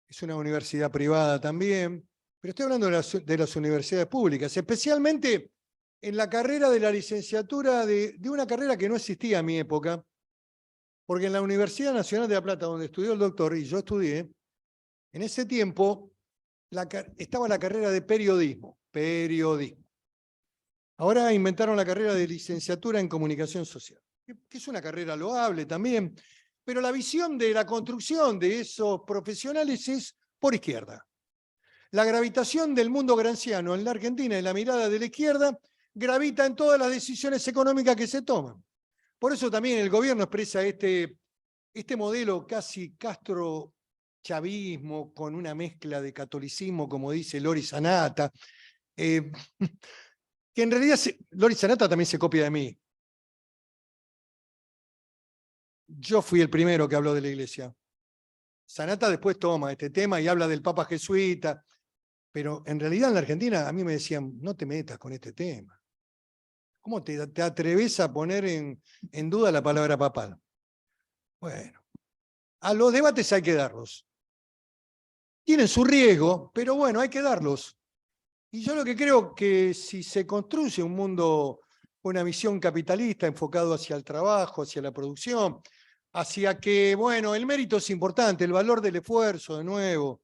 es una universidad privada también, pero estoy hablando de las universidades públicas, especialmente en la carrera de la licenciatura, de una carrera que no existía en mi época, porque en la Universidad Nacional de La Plata, donde estudió el doctor, y yo estudié, en ese tiempo estaba la carrera de periodismo. Ahora inventaron la carrera de licenciatura en comunicación social, que es una carrera loable también, pero la visión de la construcción de esos profesionales es por izquierda. La gravitación del mundo gramsciano en la Argentina y la mirada de la izquierda gravita en todas las decisiones económicas que se toman. Por eso también el gobierno expresa este modelo casi castro-chavismo con una mezcla de catolicismo, como dice Lori Sanata, que en realidad Lori Sanata también se copia de mí. Yo fui el primero que habló de la iglesia. Sanata después toma este tema y habla del Papa jesuita, pero en realidad en la Argentina a mí me decían, no te metas con este tema. ¿Cómo te atreves a poner en duda la palabra papal? Bueno, a los debates hay que darlos. Tienen su riesgo, pero bueno, hay que darlos. Y yo lo que creo que si se construye un mundo, una visión capitalista enfocado hacia el trabajo, hacia la producción, hacia que, bueno, el mérito es importante, el valor del esfuerzo, de nuevo,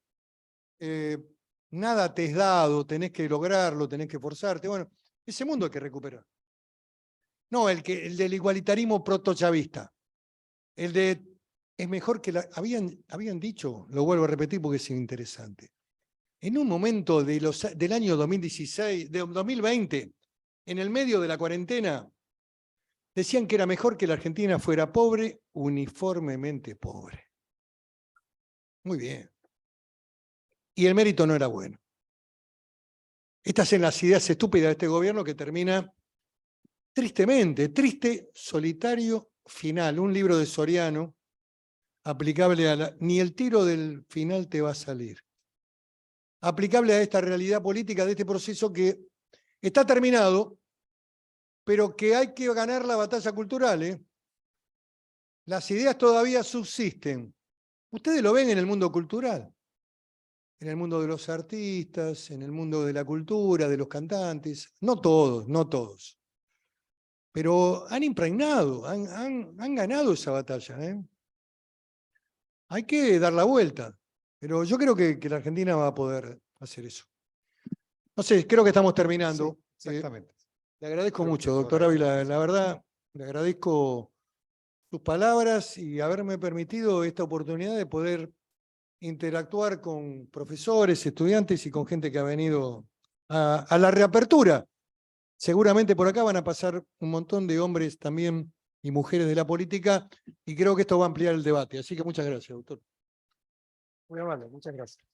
nada te es dado, tenés que lograrlo, tenés que esforzarte, bueno, ese mundo hay que recuperar. No, el del igualitarismo protochavista, el de, es mejor que habían dicho, lo vuelvo a repetir porque es interesante, en un momento del año 2016, de 2020, en el medio de la cuarentena, decían que era mejor que la Argentina fuera pobre, uniformemente pobre. Muy bien. Y el mérito no era bueno. Estas son las ideas estúpidas de este gobierno que termina tristemente, triste, solitario, final. Un libro de Soriano, aplicable a ni el tiro del final te va a salir. Aplicable a esta realidad política de este proceso que está terminado, pero que hay que ganar la batalla cultural, ¿eh? Las ideas todavía subsisten. Ustedes lo ven en el mundo cultural, en el mundo de los artistas, en el mundo de la cultura, de los cantantes. No todos, no todos. Pero han impregnado, han ganado esa batalla, ¿eh? Hay que dar la vuelta. Pero yo creo que la Argentina va a poder hacer eso. No sé, creo que estamos terminando. Sí, exactamente. Le agradezco Creo mucho, que doctor correcto, Ávila. sí. La verdad, le agradezco sus palabras y haberme permitido esta oportunidad de poder interactuar con profesores, estudiantes y con gente que ha venido a la reapertura. Seguramente por acá van a pasar un montón de hombres también y mujeres de la política y creo que esto va a ampliar el debate. Así que muchas gracias, doctor. Muy amable, muchas gracias.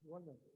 Igualmente.